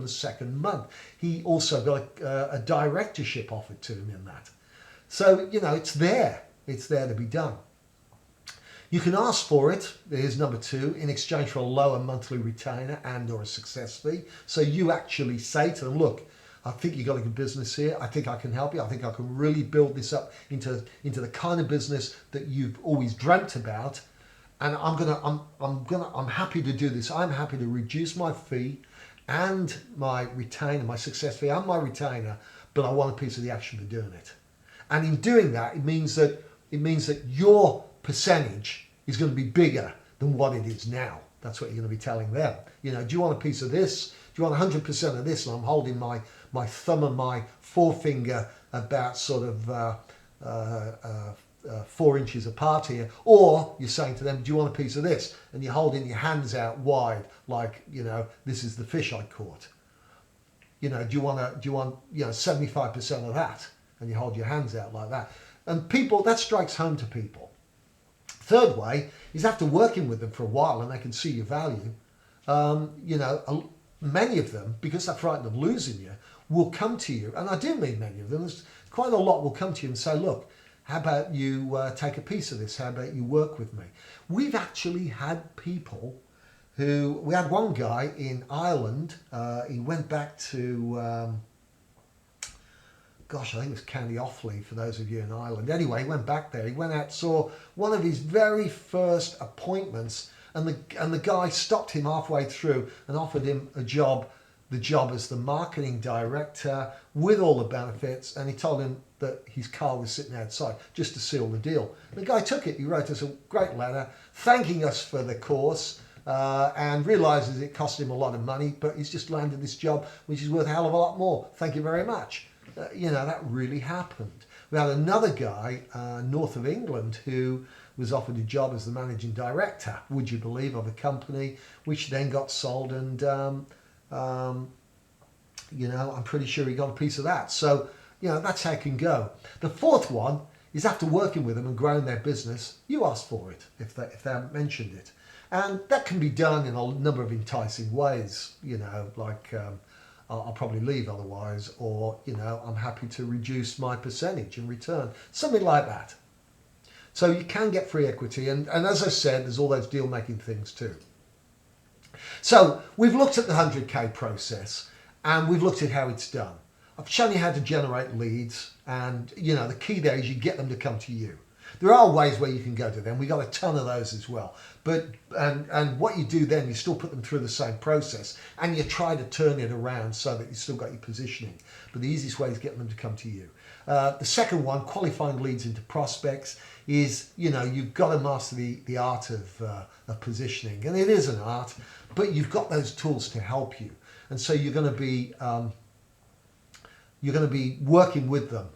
second month. He also got a directorship offered to him in that. So, it's there to be done. You can ask for it, here's number 2, in exchange for a lower monthly retainer and or a success fee. So you actually say to them, look, I think you've got a good business here. I think I can help you. I think I can really build this up into the kind of business that you've always dreamt about. And I'm happy to do this. I'm happy to reduce my fee and my retainer, my success fee and my retainer, but I want a piece of the action for doing it. And in doing that, it means that your percentage is going to be bigger than what it is now. That's what you're going to be telling them. Do you want a piece of this? Do you want 100% of this? And I'm holding my thumb and my forefinger about sort of 4 inches apart here. Or you're saying to them, do you want a piece of this? And you're holding your hands out wide, like, this is the fish I caught. Do you want 75% of that? And you hold your hands out like that. And people, that strikes home to people. Third way is after working with them for a while and they can see your value, many of them, because they're frightened of losing you, will come to you. And I do mean many of them. There's quite a lot will come to you and say, look, how about you take a piece of this? How about you work with me? We've actually had people we had one guy in Ireland, he went back to, I think it was County Offaly for those of you in Ireland. Anyway, he went back there. He went out, saw one of his very first appointments, and the guy stopped him halfway through and offered him the job as the marketing director with all the benefits, and he told him that his car was sitting outside just to seal the deal. And the guy took it. He wrote us a great letter thanking us for the course, and realises it cost him a lot of money, but he's just landed this job which is worth a hell of a lot more. Thank you very much. That really happened. We had another guy north of England who was offered a job as the managing director, would you believe, of a company which then got sold, and I'm pretty sure he got a piece of that. So that's how it can go. The fourth one is after working with them and growing their business, you ask for it if they haven't mentioned it, and that can be done in a number of enticing ways. Like I'll probably leave otherwise, or I'm happy to reduce my percentage in return, something like that. So you can get free equity, and as I said, there's all those deal making things too. So we've looked at the 100k process, and we've looked at how it's done. I've shown you how to generate leads, and the key there is you get them to come to you. There are ways where you can go to them. We got a ton of those as well. But and what you do then, you still put them through the same process, and you try to turn it around so that you still got your positioning. But the easiest way is getting them to come to you. The second one, qualifying leads into prospects, is you've got to master the art of positioning, and it is an art, but you've got those tools to help you, and so you're going to be working with them.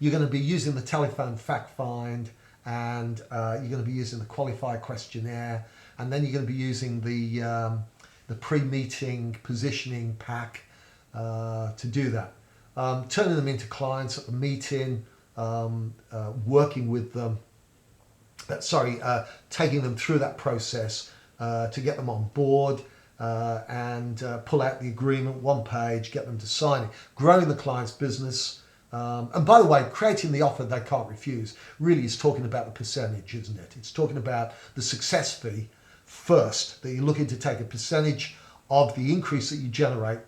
You're going to be using the telephone fact find, and you're going to be using the qualifier questionnaire, and then you're going to be using the pre-meeting positioning pack to do that. Turning them into clients at the meeting, working with them, taking them through that process to get them on board and pull out the agreement, one page, get them to sign it. Growing the client's business. And by the way, creating the offer they can't refuse really is talking about the percentage, isn't it? It's talking about the success fee first, that you're looking to take a percentage of the increase that you generate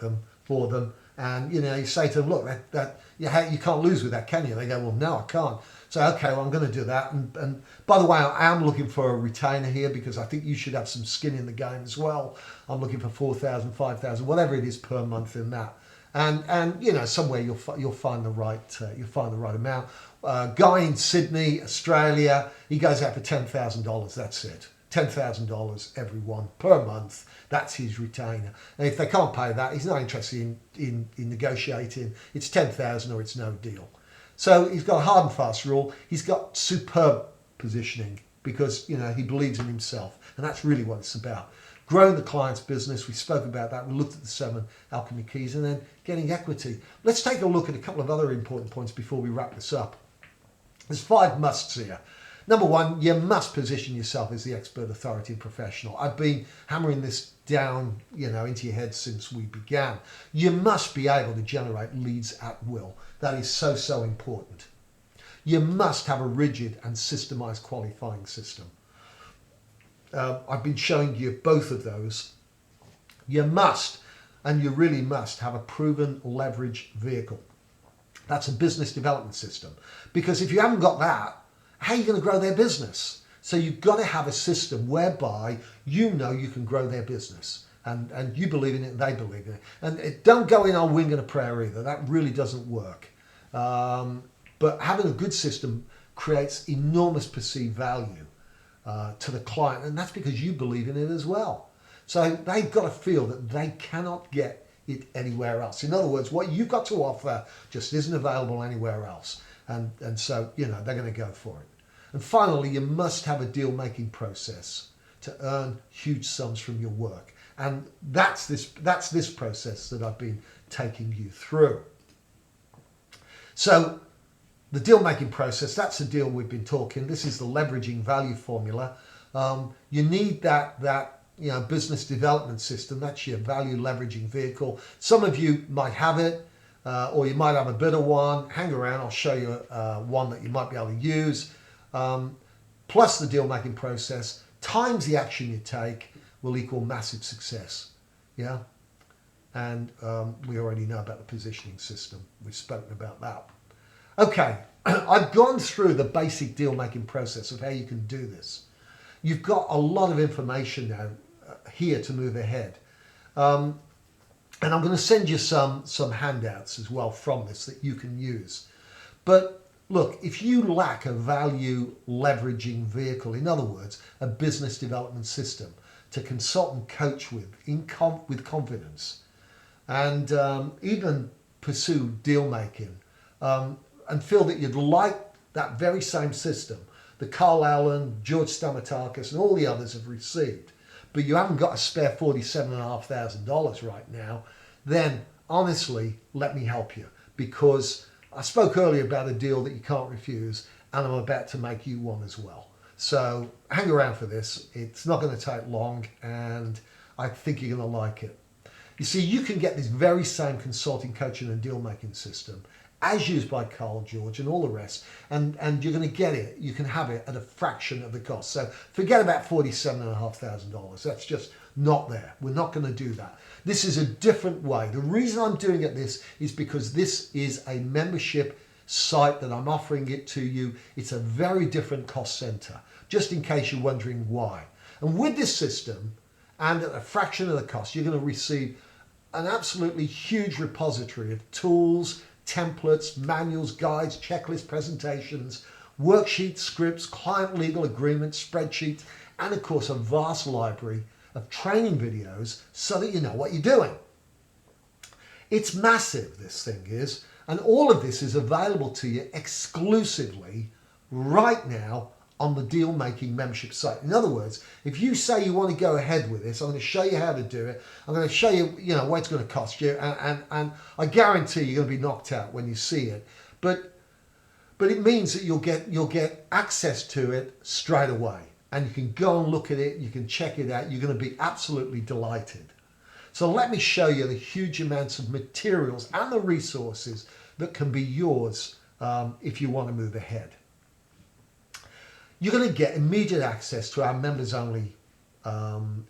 for them. And you say to them, look, that you can't lose with that, can you? They go, well, no, I can't. So, okay, well, I'm going to do that. And by the way, I am looking for a retainer here because I think you should have some skin in the game as well. I'm looking for 4,000, 5,000, whatever it is per month in that. And somewhere you'll find the right amount. Guy in Sydney, Australia, he goes out for $10,000. That's it. $10,000 everyone per month. That's his retainer. And if they can't pay that, he's not interested in negotiating. It's $10,000 or it's no deal. So he's got a hard and fast rule. He's got superb positioning because he believes in himself, and that's really what it's about. Growing the client's business. We spoke about that. We looked at the 7 Alchemy keys, and then getting equity. Let's take a look at a couple of other important points before we wrap this up. There's 5 musts here. Number 1, you must position yourself as the expert, authority, and professional. I've been hammering this down, into your head since we began. You must be able to generate leads at will. That is so important. You must have a rigid and systemized qualifying system. I've been showing you both of those. You must, and you really must, have a proven leverage vehicle. That's a business development system. Because if you haven't got that, how are you going to grow their business? So you've got to have a system whereby you can grow their business. And you believe in it and they believe in it. And don't go in on wing and a prayer either. That really doesn't work. But having a good system creates enormous perceived value to the client. And that's because you believe in it as well. So they've got to feel that they cannot get it anywhere else. In other words, what you've got to offer just isn't available anywhere else. And so, they're going to go for it. And finally, you must have a deal-making process to earn huge sums from your work. And that's this process that I've been taking you through. So the deal-making process, that's the deal we've been talking. This is the leveraging value formula. You need that business development system. That's your value leveraging vehicle. Some of you might have it, or you might have a better one. Hang around, I'll show you one that you might be able to use. Plus the deal-making process times the action you take will equal massive success. Yeah, and we already know about the positioning system. We've spoken about that. Okay, I've gone through the basic deal-making process of how you can do this. You've got a lot of information now here to move ahead. And I'm going to send you some handouts as well from this that you can use. But look, if you lack a value leveraging vehicle, in other words, a business development system to consult and coach with confidence, and even pursue deal making, and feel that you'd like that very same system that Carl Allen, George Stmitakis, and all the others have received, but you haven't got a spare $47,500 right now, then honestly, let me help you, because I spoke earlier about a deal that you can't refuse, and I'm about to make you one as well. So hang around for this. It's not going to take long, and I think you're going to like it. You see, you can get this very same consulting, coaching, and deal-making system as used by Carl, George, and all the rest, and you're going to get it. You can have it at a fraction of the cost. So forget about $47,500. That's just not there. We're not going to do that. This is a different way. The reason I'm doing it this is because this is a membership site that I'm offering it to you. It's a very different cost center, just in case you're wondering why. And with this system, and at a fraction of the cost, you're going to receive an absolutely huge repository of tools, templates, manuals, guides, checklists, presentations, worksheets, scripts, client legal agreements, spreadsheets, and of course a vast library of training videos so that you know what you're doing. It's massive, this thing is, and all of this is available to you exclusively right now on the Deal Making membership site. In other words, if you say you want to go ahead with this, I'm going to show you how to do it. I'm going to show you, what it's going to cost you, and I guarantee you're going to be knocked out when you see it. But it means that you'll get access to it straight away, and you can go and look at it. You can check it out. You're going to be absolutely delighted. So let me show you the huge amounts of materials and the resources that can be yours if you want to move ahead. You're going to get immediate access to our members only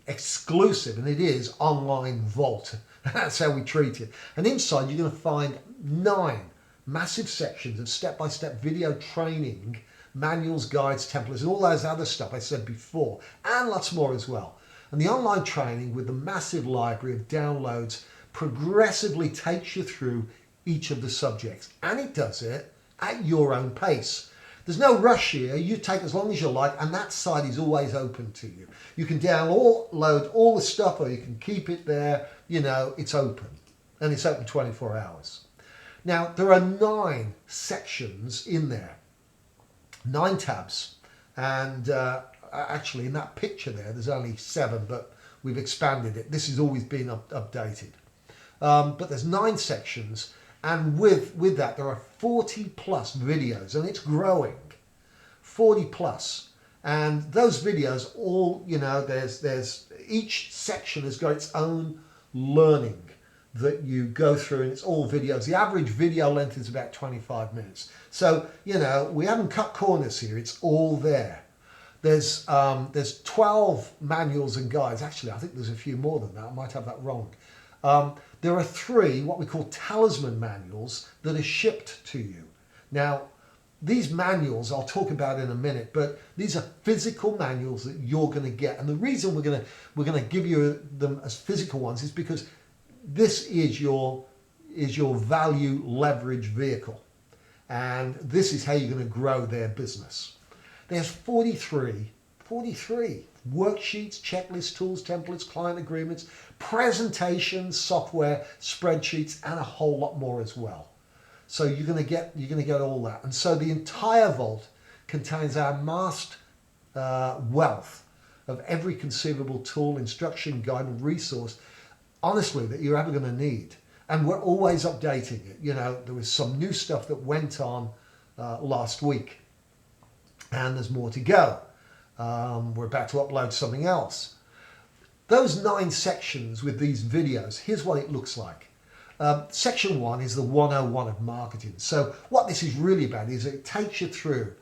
exclusive, and it is online vault. That's how we treat it. And inside you're going to find 9 massive sections of step-by-step video training, manuals, guides, templates, and all those other stuff I said before, and lots more as well. And the online training with the massive library of downloads progressively takes you through each of the subjects, and it does it at your own pace. There's no rush here. You take as long as you like, and that site is always open to you. You can download all the stuff, or you can keep it there. It's open, and it's open 24 hours. Now, there are 9 sections in there, 9 tabs, and actually in that picture there, there's only 7, but we've expanded it. This has always been updated. But there's 9 sections. And with that, there are 40 plus videos, and it's growing, 40 plus. And those videos all, there's each section has got its own learning that you go through, and it's all videos. The average video length is about 25 minutes. So, we haven't cut corners here. It's all there. There's 12 manuals and guides. Actually, I think there's a few more than that. I might have that wrong. There are 3 what we call talisman manuals that are shipped to you. Now, these manuals I'll talk about in a minute, but these are physical manuals that you're going to get. And the reason we're going to give you them as physical ones is because this is your value leverage vehicle, and this is how you're going to grow their business. There's 43 worksheets, checklists, tools, templates, client agreements, presentations, software, spreadsheets, and a whole lot more as well. So you're going to get all that. And so the entire vault contains our massed wealth of every conceivable tool, instruction, guide, and resource, honestly, that you're ever going to need. And we're always updating it. There was some new stuff that went on last week, and there's more to go. We're about to upload something else. Those 9 sections with these videos, here's what it looks like. Section 1 is the 101 of marketing. So what this is really about is it takes you through,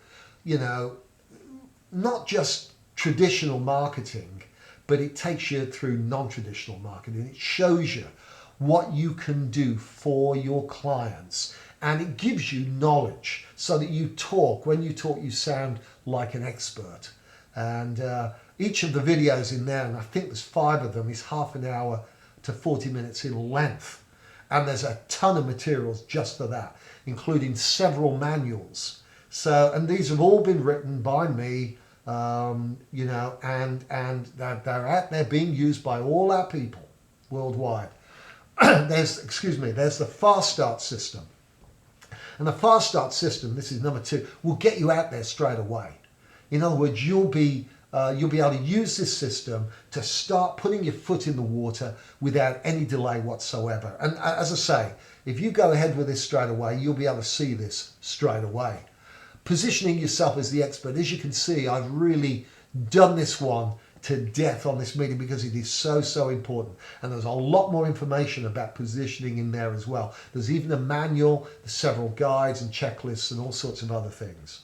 not just traditional marketing, but it takes you through non-traditional marketing. It shows you what you can do for your clients, and it gives you knowledge so that when you talk, you sound like an expert. And each of the videos in there, and I think there's 5 of them, is half an hour to 40 minutes in length. And there's a ton of materials just for that, including several manuals. So, and these have all been written by me, and they're out there being used by all our people worldwide. There's the Fast Start system. And the Fast Start system, this is number 2, will get you out there straight away. In other words, you'll be able to use this system to start putting your foot in the water without any delay whatsoever. And as I say, if you go ahead with this straight away, you'll be able to see this straight away. Positioning yourself as the expert. As you can see, I've really done this one to death on this meeting because it is so important. And there's a lot more information about positioning in there as well. There's even a manual, there's several guides and checklists and all sorts of other things.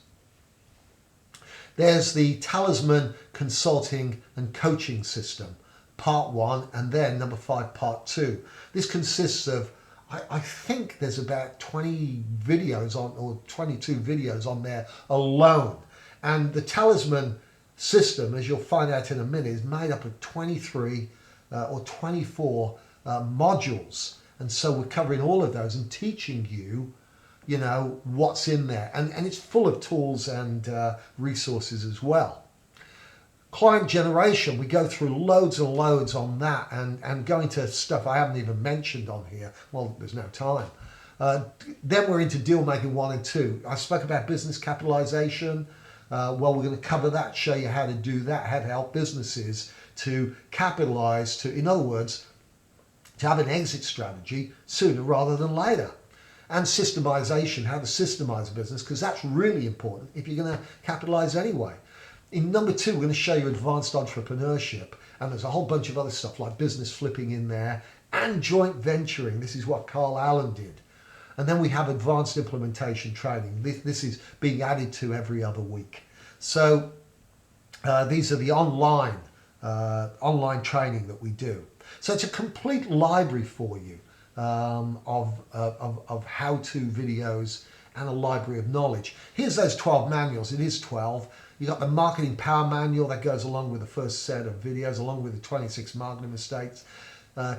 There's the Talisman Consulting and Coaching System, Part 1, and then number 5, Part 2. This consists of I think there's about 20 videos on, or 22 videos on there alone. And the talisman system, as you'll find out in a minute, is made up of 23 or 24 modules. And so we're covering all of those and teaching you, you know, what's in there. And it's full of tools and resources as well. Client generation, we go through loads and loads on that, and going to stuff I haven't even mentioned on here. Well, there's no time. Then we're into deal making 1 and 2. I spoke about business capitalization. Well, we're going to cover that, show you how to do that, how to help businesses to capitalize, to, in other words, to have an exit strategy sooner rather than later. And systemization, how to systemize a business, because that's really important if you're going to capitalize anyway. In number 2, we're going to show you advanced entrepreneurship, and there's a whole bunch of other stuff like business flipping in there and joint venturing. This is what Carl Allen did. And then we have advanced implementation training. This is being added to every other week. So these are the online training that we do. So it's a complete library for you of how-to videos and a library of knowledge. Here's those 12 manuals. It is 12. You got the marketing power manual that goes along with the first set of videos, along with the 26 marketing mistakes.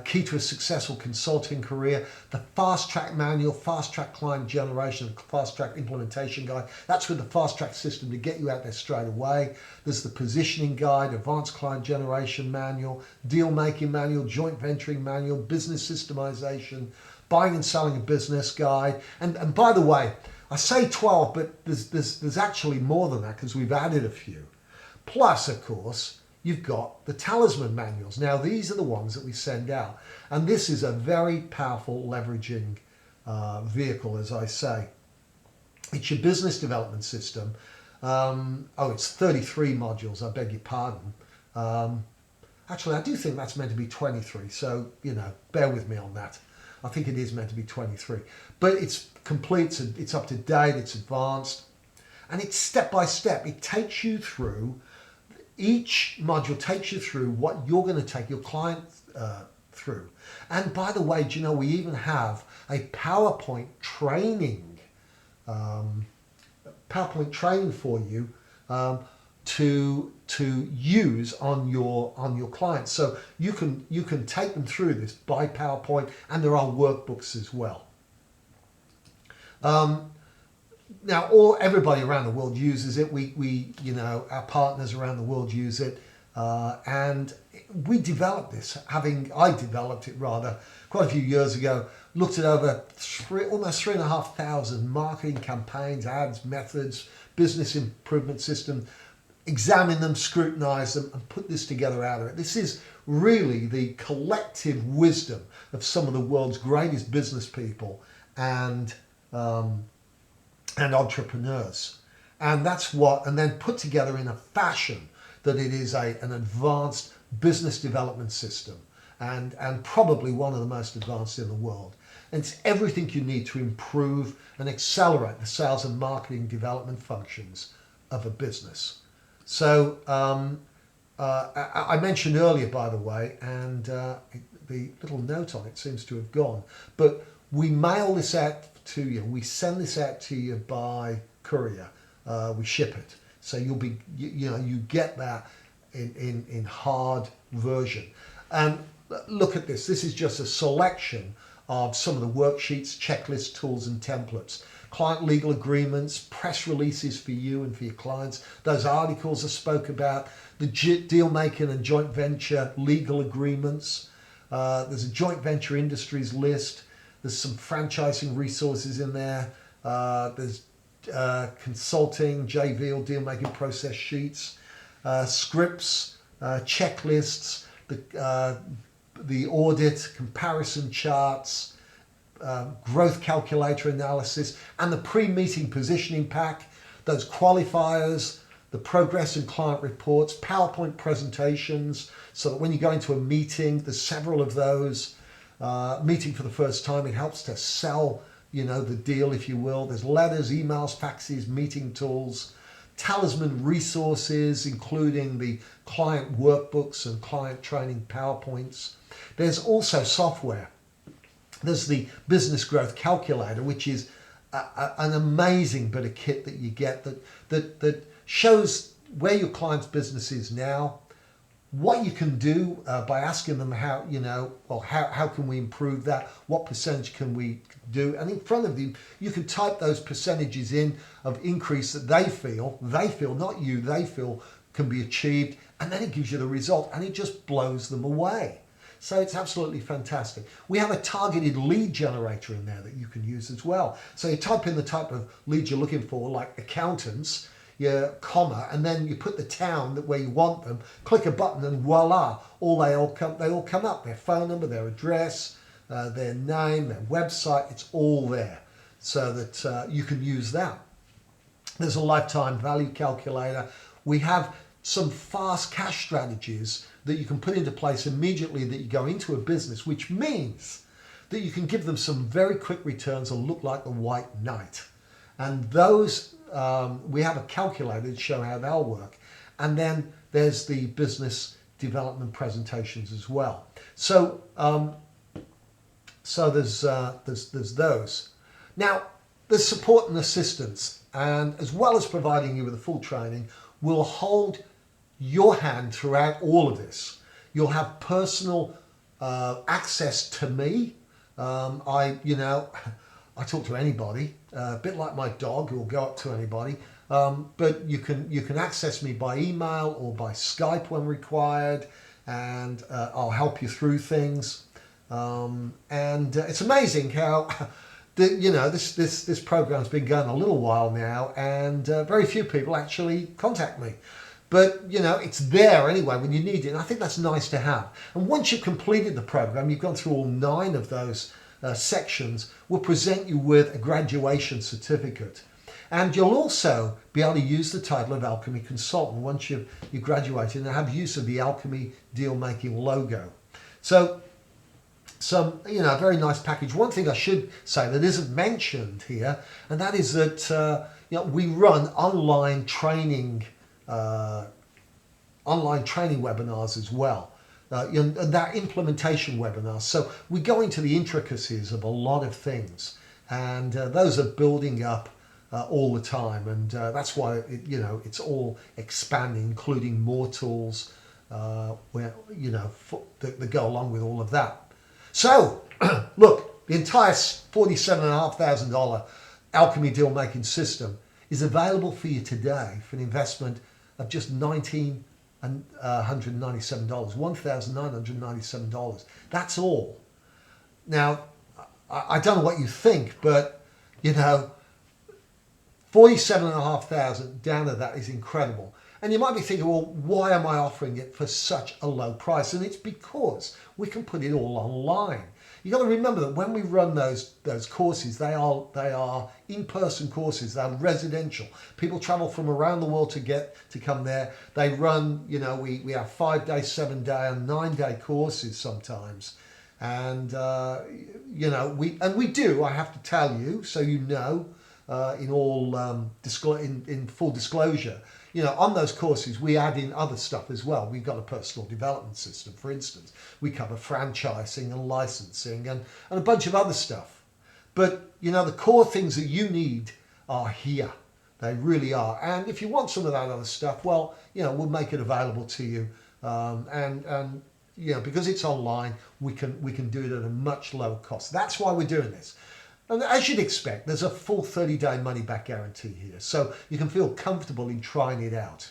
Key to a successful consulting career, the fast track manual, fast track client generation, fast track implementation guide. That's with the fast track system to get you out there straight away. There's the positioning guide, advanced client generation manual, deal making manual, joint venturing manual, business systemization, buying and selling a business guide. And by the way, I say 12, but there's actually more than that because we've added a few. Plus, of course, you've got the talisman manuals. Now, these are the ones that we send out. And this is a very powerful leveraging vehicle, as I say. It's your business development system. It's 33 modules, I beg your pardon. Actually, I do think that's meant to be 23. So, you know, bear with me on that. I think it is meant to be 23. But it's complete, it's up to date, it's advanced. And it's step by step. It takes you through, each module takes you through what you're going to take your client through. And by the way, do you know, we even have a PowerPoint training for you to use on your clients. So you can take them through this by PowerPoint, and there are workbooks as well. Now, everybody around the world uses it. We you know, our partners around the world use it, and we developed this. I developed it rather quite a few years ago. Looked at over almost 3,500 marketing campaigns, ads, methods, business improvement system. Examine them, scrutinize them, and put this together out of it. This is really the collective wisdom of some of the world's greatest business people and entrepreneurs. And that's and then put together in a fashion that it is an advanced business development system and probably one of the most advanced in the world. And it's everything you need to improve and accelerate the sales and marketing development functions of a business. So I mentioned earlier, by the way, and the little note on it seems to have gone, but we mail this out to you. We send this out to you by courier. We ship it. So you get that in hard version. And look at this. This is just a selection of some of the worksheets, checklists, tools, and templates. Client legal agreements, press releases for you and for your clients, those articles I spoke about, the deal making and joint venture legal agreements. There's a joint venture industries list. There's some franchising resources in there. There's consulting, JV or deal making process sheets, scripts, checklists, the audit, comparison charts, growth calculator analysis, and the pre-meeting positioning pack, those qualifiers, the progress and client reports, PowerPoint presentations, so that when you go into a meeting, there's several of those. Meeting for the first time, it helps to sell, you know, the deal, if you will. There's letters, emails, faxes, meeting tools, talisman resources, including the client workbooks and client training PowerPoints. There's also software. There's the business growth calculator, which is an amazing bit of kit that you get that shows where your client's business is now, what you can do by asking them how, well, how can we improve that? What percentage can we do? And in front of you, you can type those percentages in of increase that they feel, not you, they feel can be achieved. And then it gives you the result and it just blows them away. So it's absolutely fantastic. We have a targeted lead generator in there that you can use as well. So you type in the type of lead you're looking for, like accountants, your comma, and then you put the town where you want them, click a button and voila, they all come up, their phone number, their address, their name, their website, it's all there so that you can use that. There's a lifetime value calculator. We have some fast cash strategies that you can put into place immediately that you go into a business, which means that you can give them some very quick returns and look like the white knight. And those, we have a calculator to show how they'll work. And then there's the business development presentations as well. So, there's those. Now, there's support and assistance, and as well as providing you with the full training, we'll hold your hand throughout all of this. You'll have personal access to me. I talk to anybody, a bit like my dog who will go up to anybody. But you can access me by email or by Skype when required, and I'll help you through things. And it's amazing how this program's been going a little while now, and very few people actually contact me. But, it's there anyway when you need it. And I think that's nice to have. And once you've completed the program, you've gone through all 9 of those sections, we'll present you with a graduation certificate. And you'll also be able to use the title of Alchemy Consultant once you've graduated and have use of the Alchemy deal-making logo. So, some, very nice package. One thing I should say that isn't mentioned here, and that is that, we run online training webinars as well. And that implementation webinars. So we go into the intricacies of a lot of things, and those are building up all the time, and that's why it's all expanding, including more tools that go along with all of that. So look, the entire $47,500 Alchemy deal making system is available for you today for an investment of just $1,997, $1,997. That's all. Now, I don't know what you think, but $47,500 down at that is incredible. And you might be thinking, well, why am I offering it for such a low price? And it's because we can put it all online. You've got to remember that when we run those courses, they are in-person courses. They're residential. People travel from around the world to come there. They run, we have 5-day, 7-day, and 9-day courses sometimes. And we do. I have to tell you, so in all in full disclosure. On those courses, we add in other stuff as well. We've got a personal development system, for instance. We cover franchising and licensing and a bunch of other stuff. But, the core things that you need are here. They really are. And if you want some of that other stuff, well, we'll make it available to you. Because it's online, we can do it at a much lower cost. That's why we're doing this. And as you'd expect, there's a full 30-day money-back guarantee here, so you can feel comfortable in trying it out.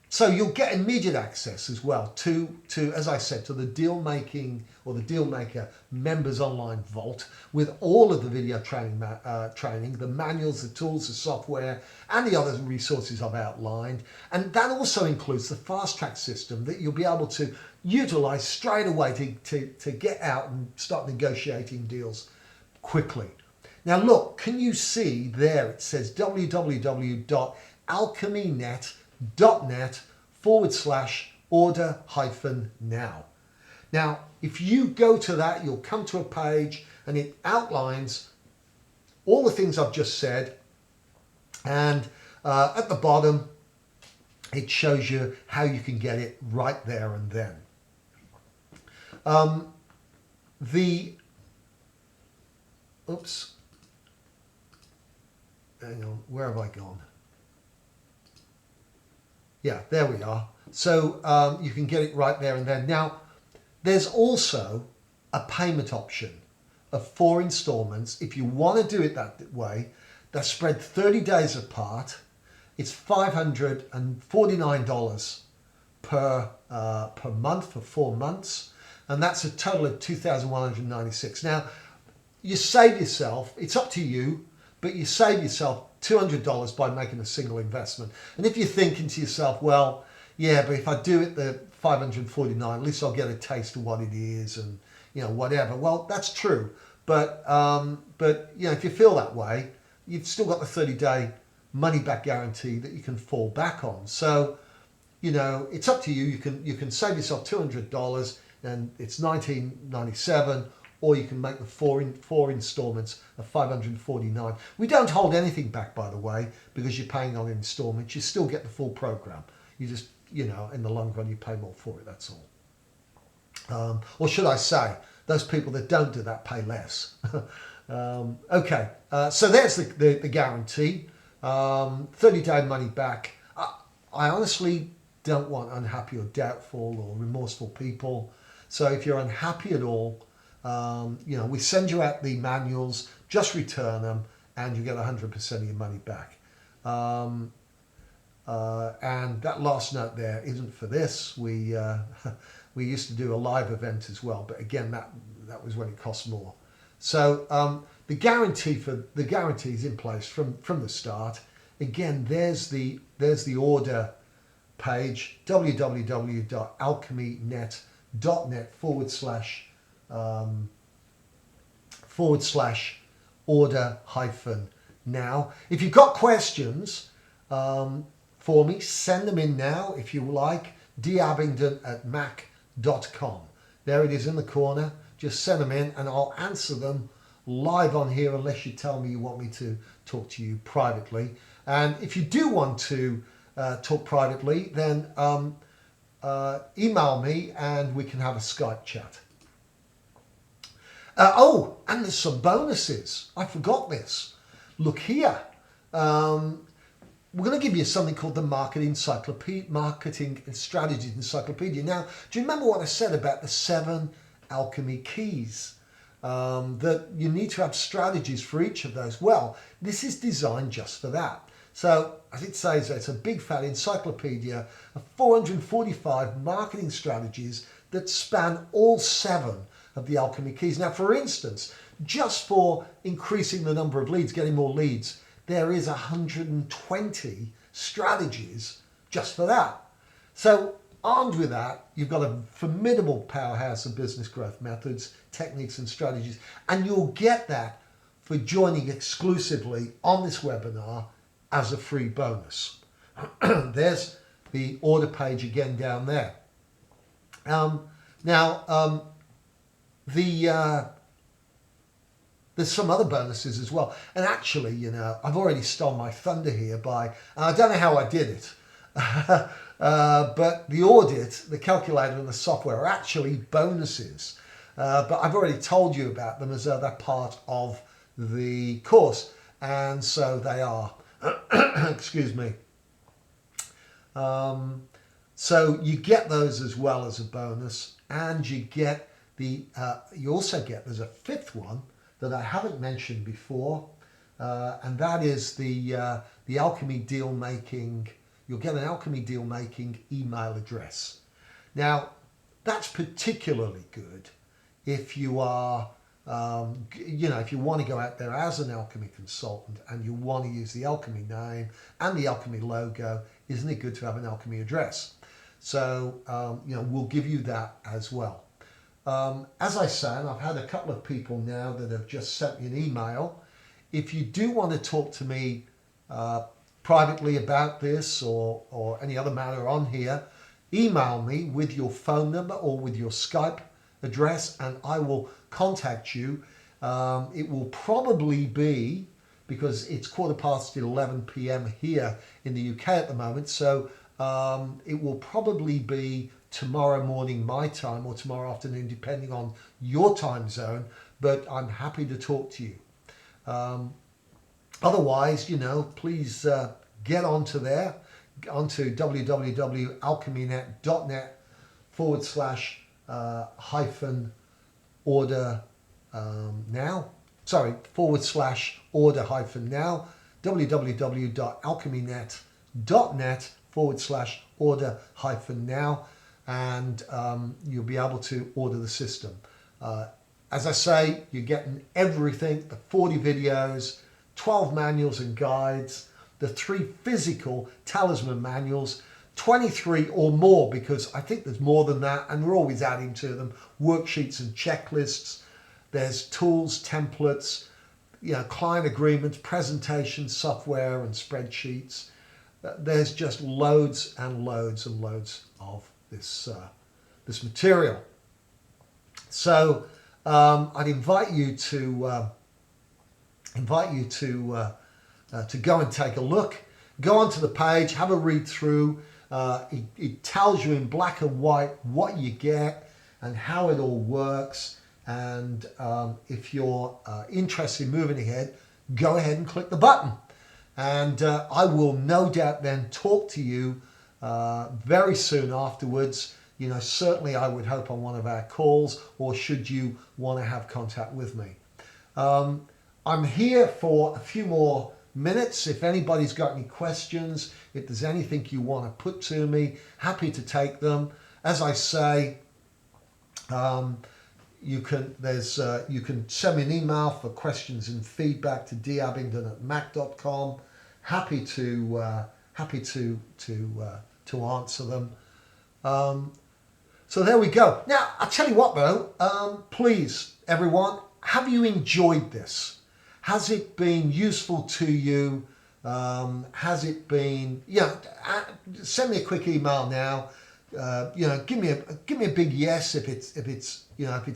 So you'll get immediate access as well to as I said, to the deal-making or the Dealmaker Members Online Vault with all of the video training, the manuals, the tools, the software, and the other resources I've outlined. And that also includes the fast-track system that you'll be able to utilize straight away to get out and start negotiating deals quickly. Now look, can you see there it says www.alchemynet.net/order-now. Now, if you go to that, you'll come to a page and it outlines all the things I've just said, and at the bottom it shows you how you can get it right there and then. oops, hang on, where have I gone? Yeah, there we are. So you can get it right there and then. Now, there's also a payment option of 4 installments. If you want to do it that way, they're spread 30 days apart. It's $549 per month for 4 months, and that's a total of $2,196. Now, you save yourself, it's up to you, but you save yourself $200 by making a single investment. And if you're thinking to yourself, well, yeah, but if I do it the $549, at least I'll get a taste of what it is and, you know, whatever. Well, that's true. But you know, if you feel that way, you've still got the 30-day money-back guarantee that you can fall back on. So, you know, it's up to you. You can save yourself $200 and it's $19.97, or you can make the four installments of $549. We don't hold anything back, by the way, because you're paying on installments. You still get the full program. You just, you know, in the long run, you pay more for it. That's all. Or should I say, those people that don't do that pay less. Okay, so there's the guarantee. 30-day money back. I honestly don't want unhappy or doubtful or remorseful people. So if you're unhappy at all, you know, we send you out the manuals, just return them, and you get 100% of your money back. And that last note there isn't for this. We used to do a live event as well, but again, that was when it cost more. So the guarantee is in place from the start. Again, there's the order page, www.alchemynet.net/order-now. If you've got questions for me, send them in now if you like. dabingdon@mac.com. There it is in the corner. Just send them in and I'll answer them live on here unless you tell me you want me to talk to you privately. And if you do want to talk privately, then email me and we can have a Skype chat. Oh, and there's some bonuses. I forgot this. Look here. We're going to give you something called the Marketing Strategies Encyclopedia. Now, do you remember what I said about the 7 Alchemy keys? That you need to have strategies for each of those. Well, this is designed just for that. So, as it says, it's a big fat encyclopedia of 445 marketing strategies that span all 7 of the Alchemy keys. Now, for instance, just for increasing the number of leads, getting more leads, there is 120 strategies just for that. So, armed with that, you've got a formidable powerhouse of business growth methods, techniques and strategies, and you'll get that for joining exclusively on this webinar as a free bonus. There's the order page again down there. There's some other bonuses as well. And actually, you know, I've already stole my thunder here and I don't know how I did it, but the audit, the calculator and the software are actually bonuses. But I've already told you about them as though they're part of the course. And so they are. Excuse me. So you get those as well as a bonus, and you get you also get, there's a 5th one that I haven't mentioned before, and that is the Alchemy deal making. You'll get an Alchemy deal making email address. Now, that's particularly good if you are, you know, if you want to go out there as an Alchemy consultant and you want to use the Alchemy name and the Alchemy logo. Isn't it good to have an Alchemy address? So, you know, we'll give you that as well. As I say, and I've had a couple of people now that have just sent me an email. If you do want to talk to me privately about this or any other matter on here, email me with your phone number or with your Skype address and I will contact you. It will probably be, because it's 11:15 p.m. here in the UK at the moment, so it will probably be tomorrow morning my time or tomorrow afternoon depending on your time zone, but I'm happy to talk to you. Otherwise, please get onto there, onto www.alchemynet.net/hyphen order now. Sorry, /order hyphen now. www.alchemynet.net/order hyphen now. And you'll be able to order the system. As I say, you're getting everything, the 40 videos, 12 manuals and guides, the 3 physical talisman manuals, 23 or more, because I think there's more than that, and we're always adding to them, worksheets and checklists. There's tools, templates, client agreements, presentation software and spreadsheets. There's just loads and loads and loads of this material. So I'd invite you to go and take a look. Go onto the page, have a read through. It tells you in black and white what you get and how it all works. And if you're interested in moving ahead, go ahead and click the button. And I will no doubt then talk to you very soon afterwards. Certainly I would hope on one of our calls, or should you want to have contact with me. I'm here for a few more minutes. If anybody's got any questions, if there's anything you want to put to me, happy to take them. As I say, you can send me an email for questions and feedback to dabingdon@mac.com. Happy to answer them. So there we go. Now I'll tell you what though, please everyone, have you enjoyed this? Has it been useful to you? Has it been? Send me a quick email now. Give me a big yes if it's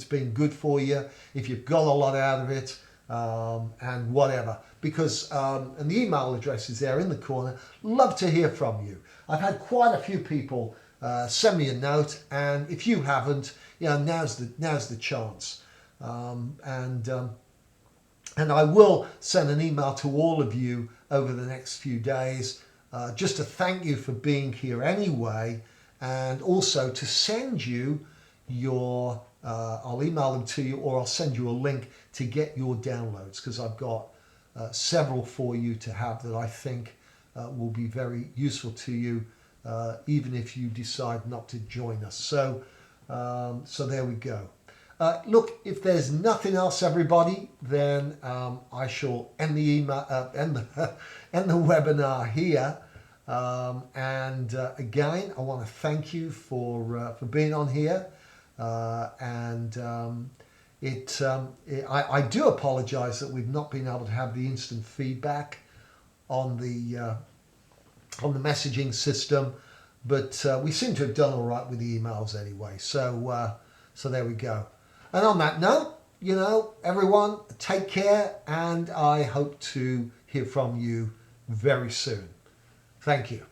been good for you, if you've got a lot out of it, and whatever. Because and the email address is there in the corner. Love to hear from you. I've had quite a few people send me a note, and if you haven't, now's the chance. And I will send an email to all of you over the next few days, just to thank you for being here anyway. And also to send you your, I'll email them to you, or I'll send you a link to get your downloads, because I've got several for you to have that I think will be very useful to you, even if you decide not to join us. So there we go. Look, if there's nothing else, everybody, then I shall end the end the webinar here. Again, I want to thank you for being on here, I do apologize that we've not been able to have the instant feedback on the messaging system, but we seem to have done all right with the emails anyway. So there we go. And on that note, everyone, take care, and I hope to hear from you very soon. Thank you.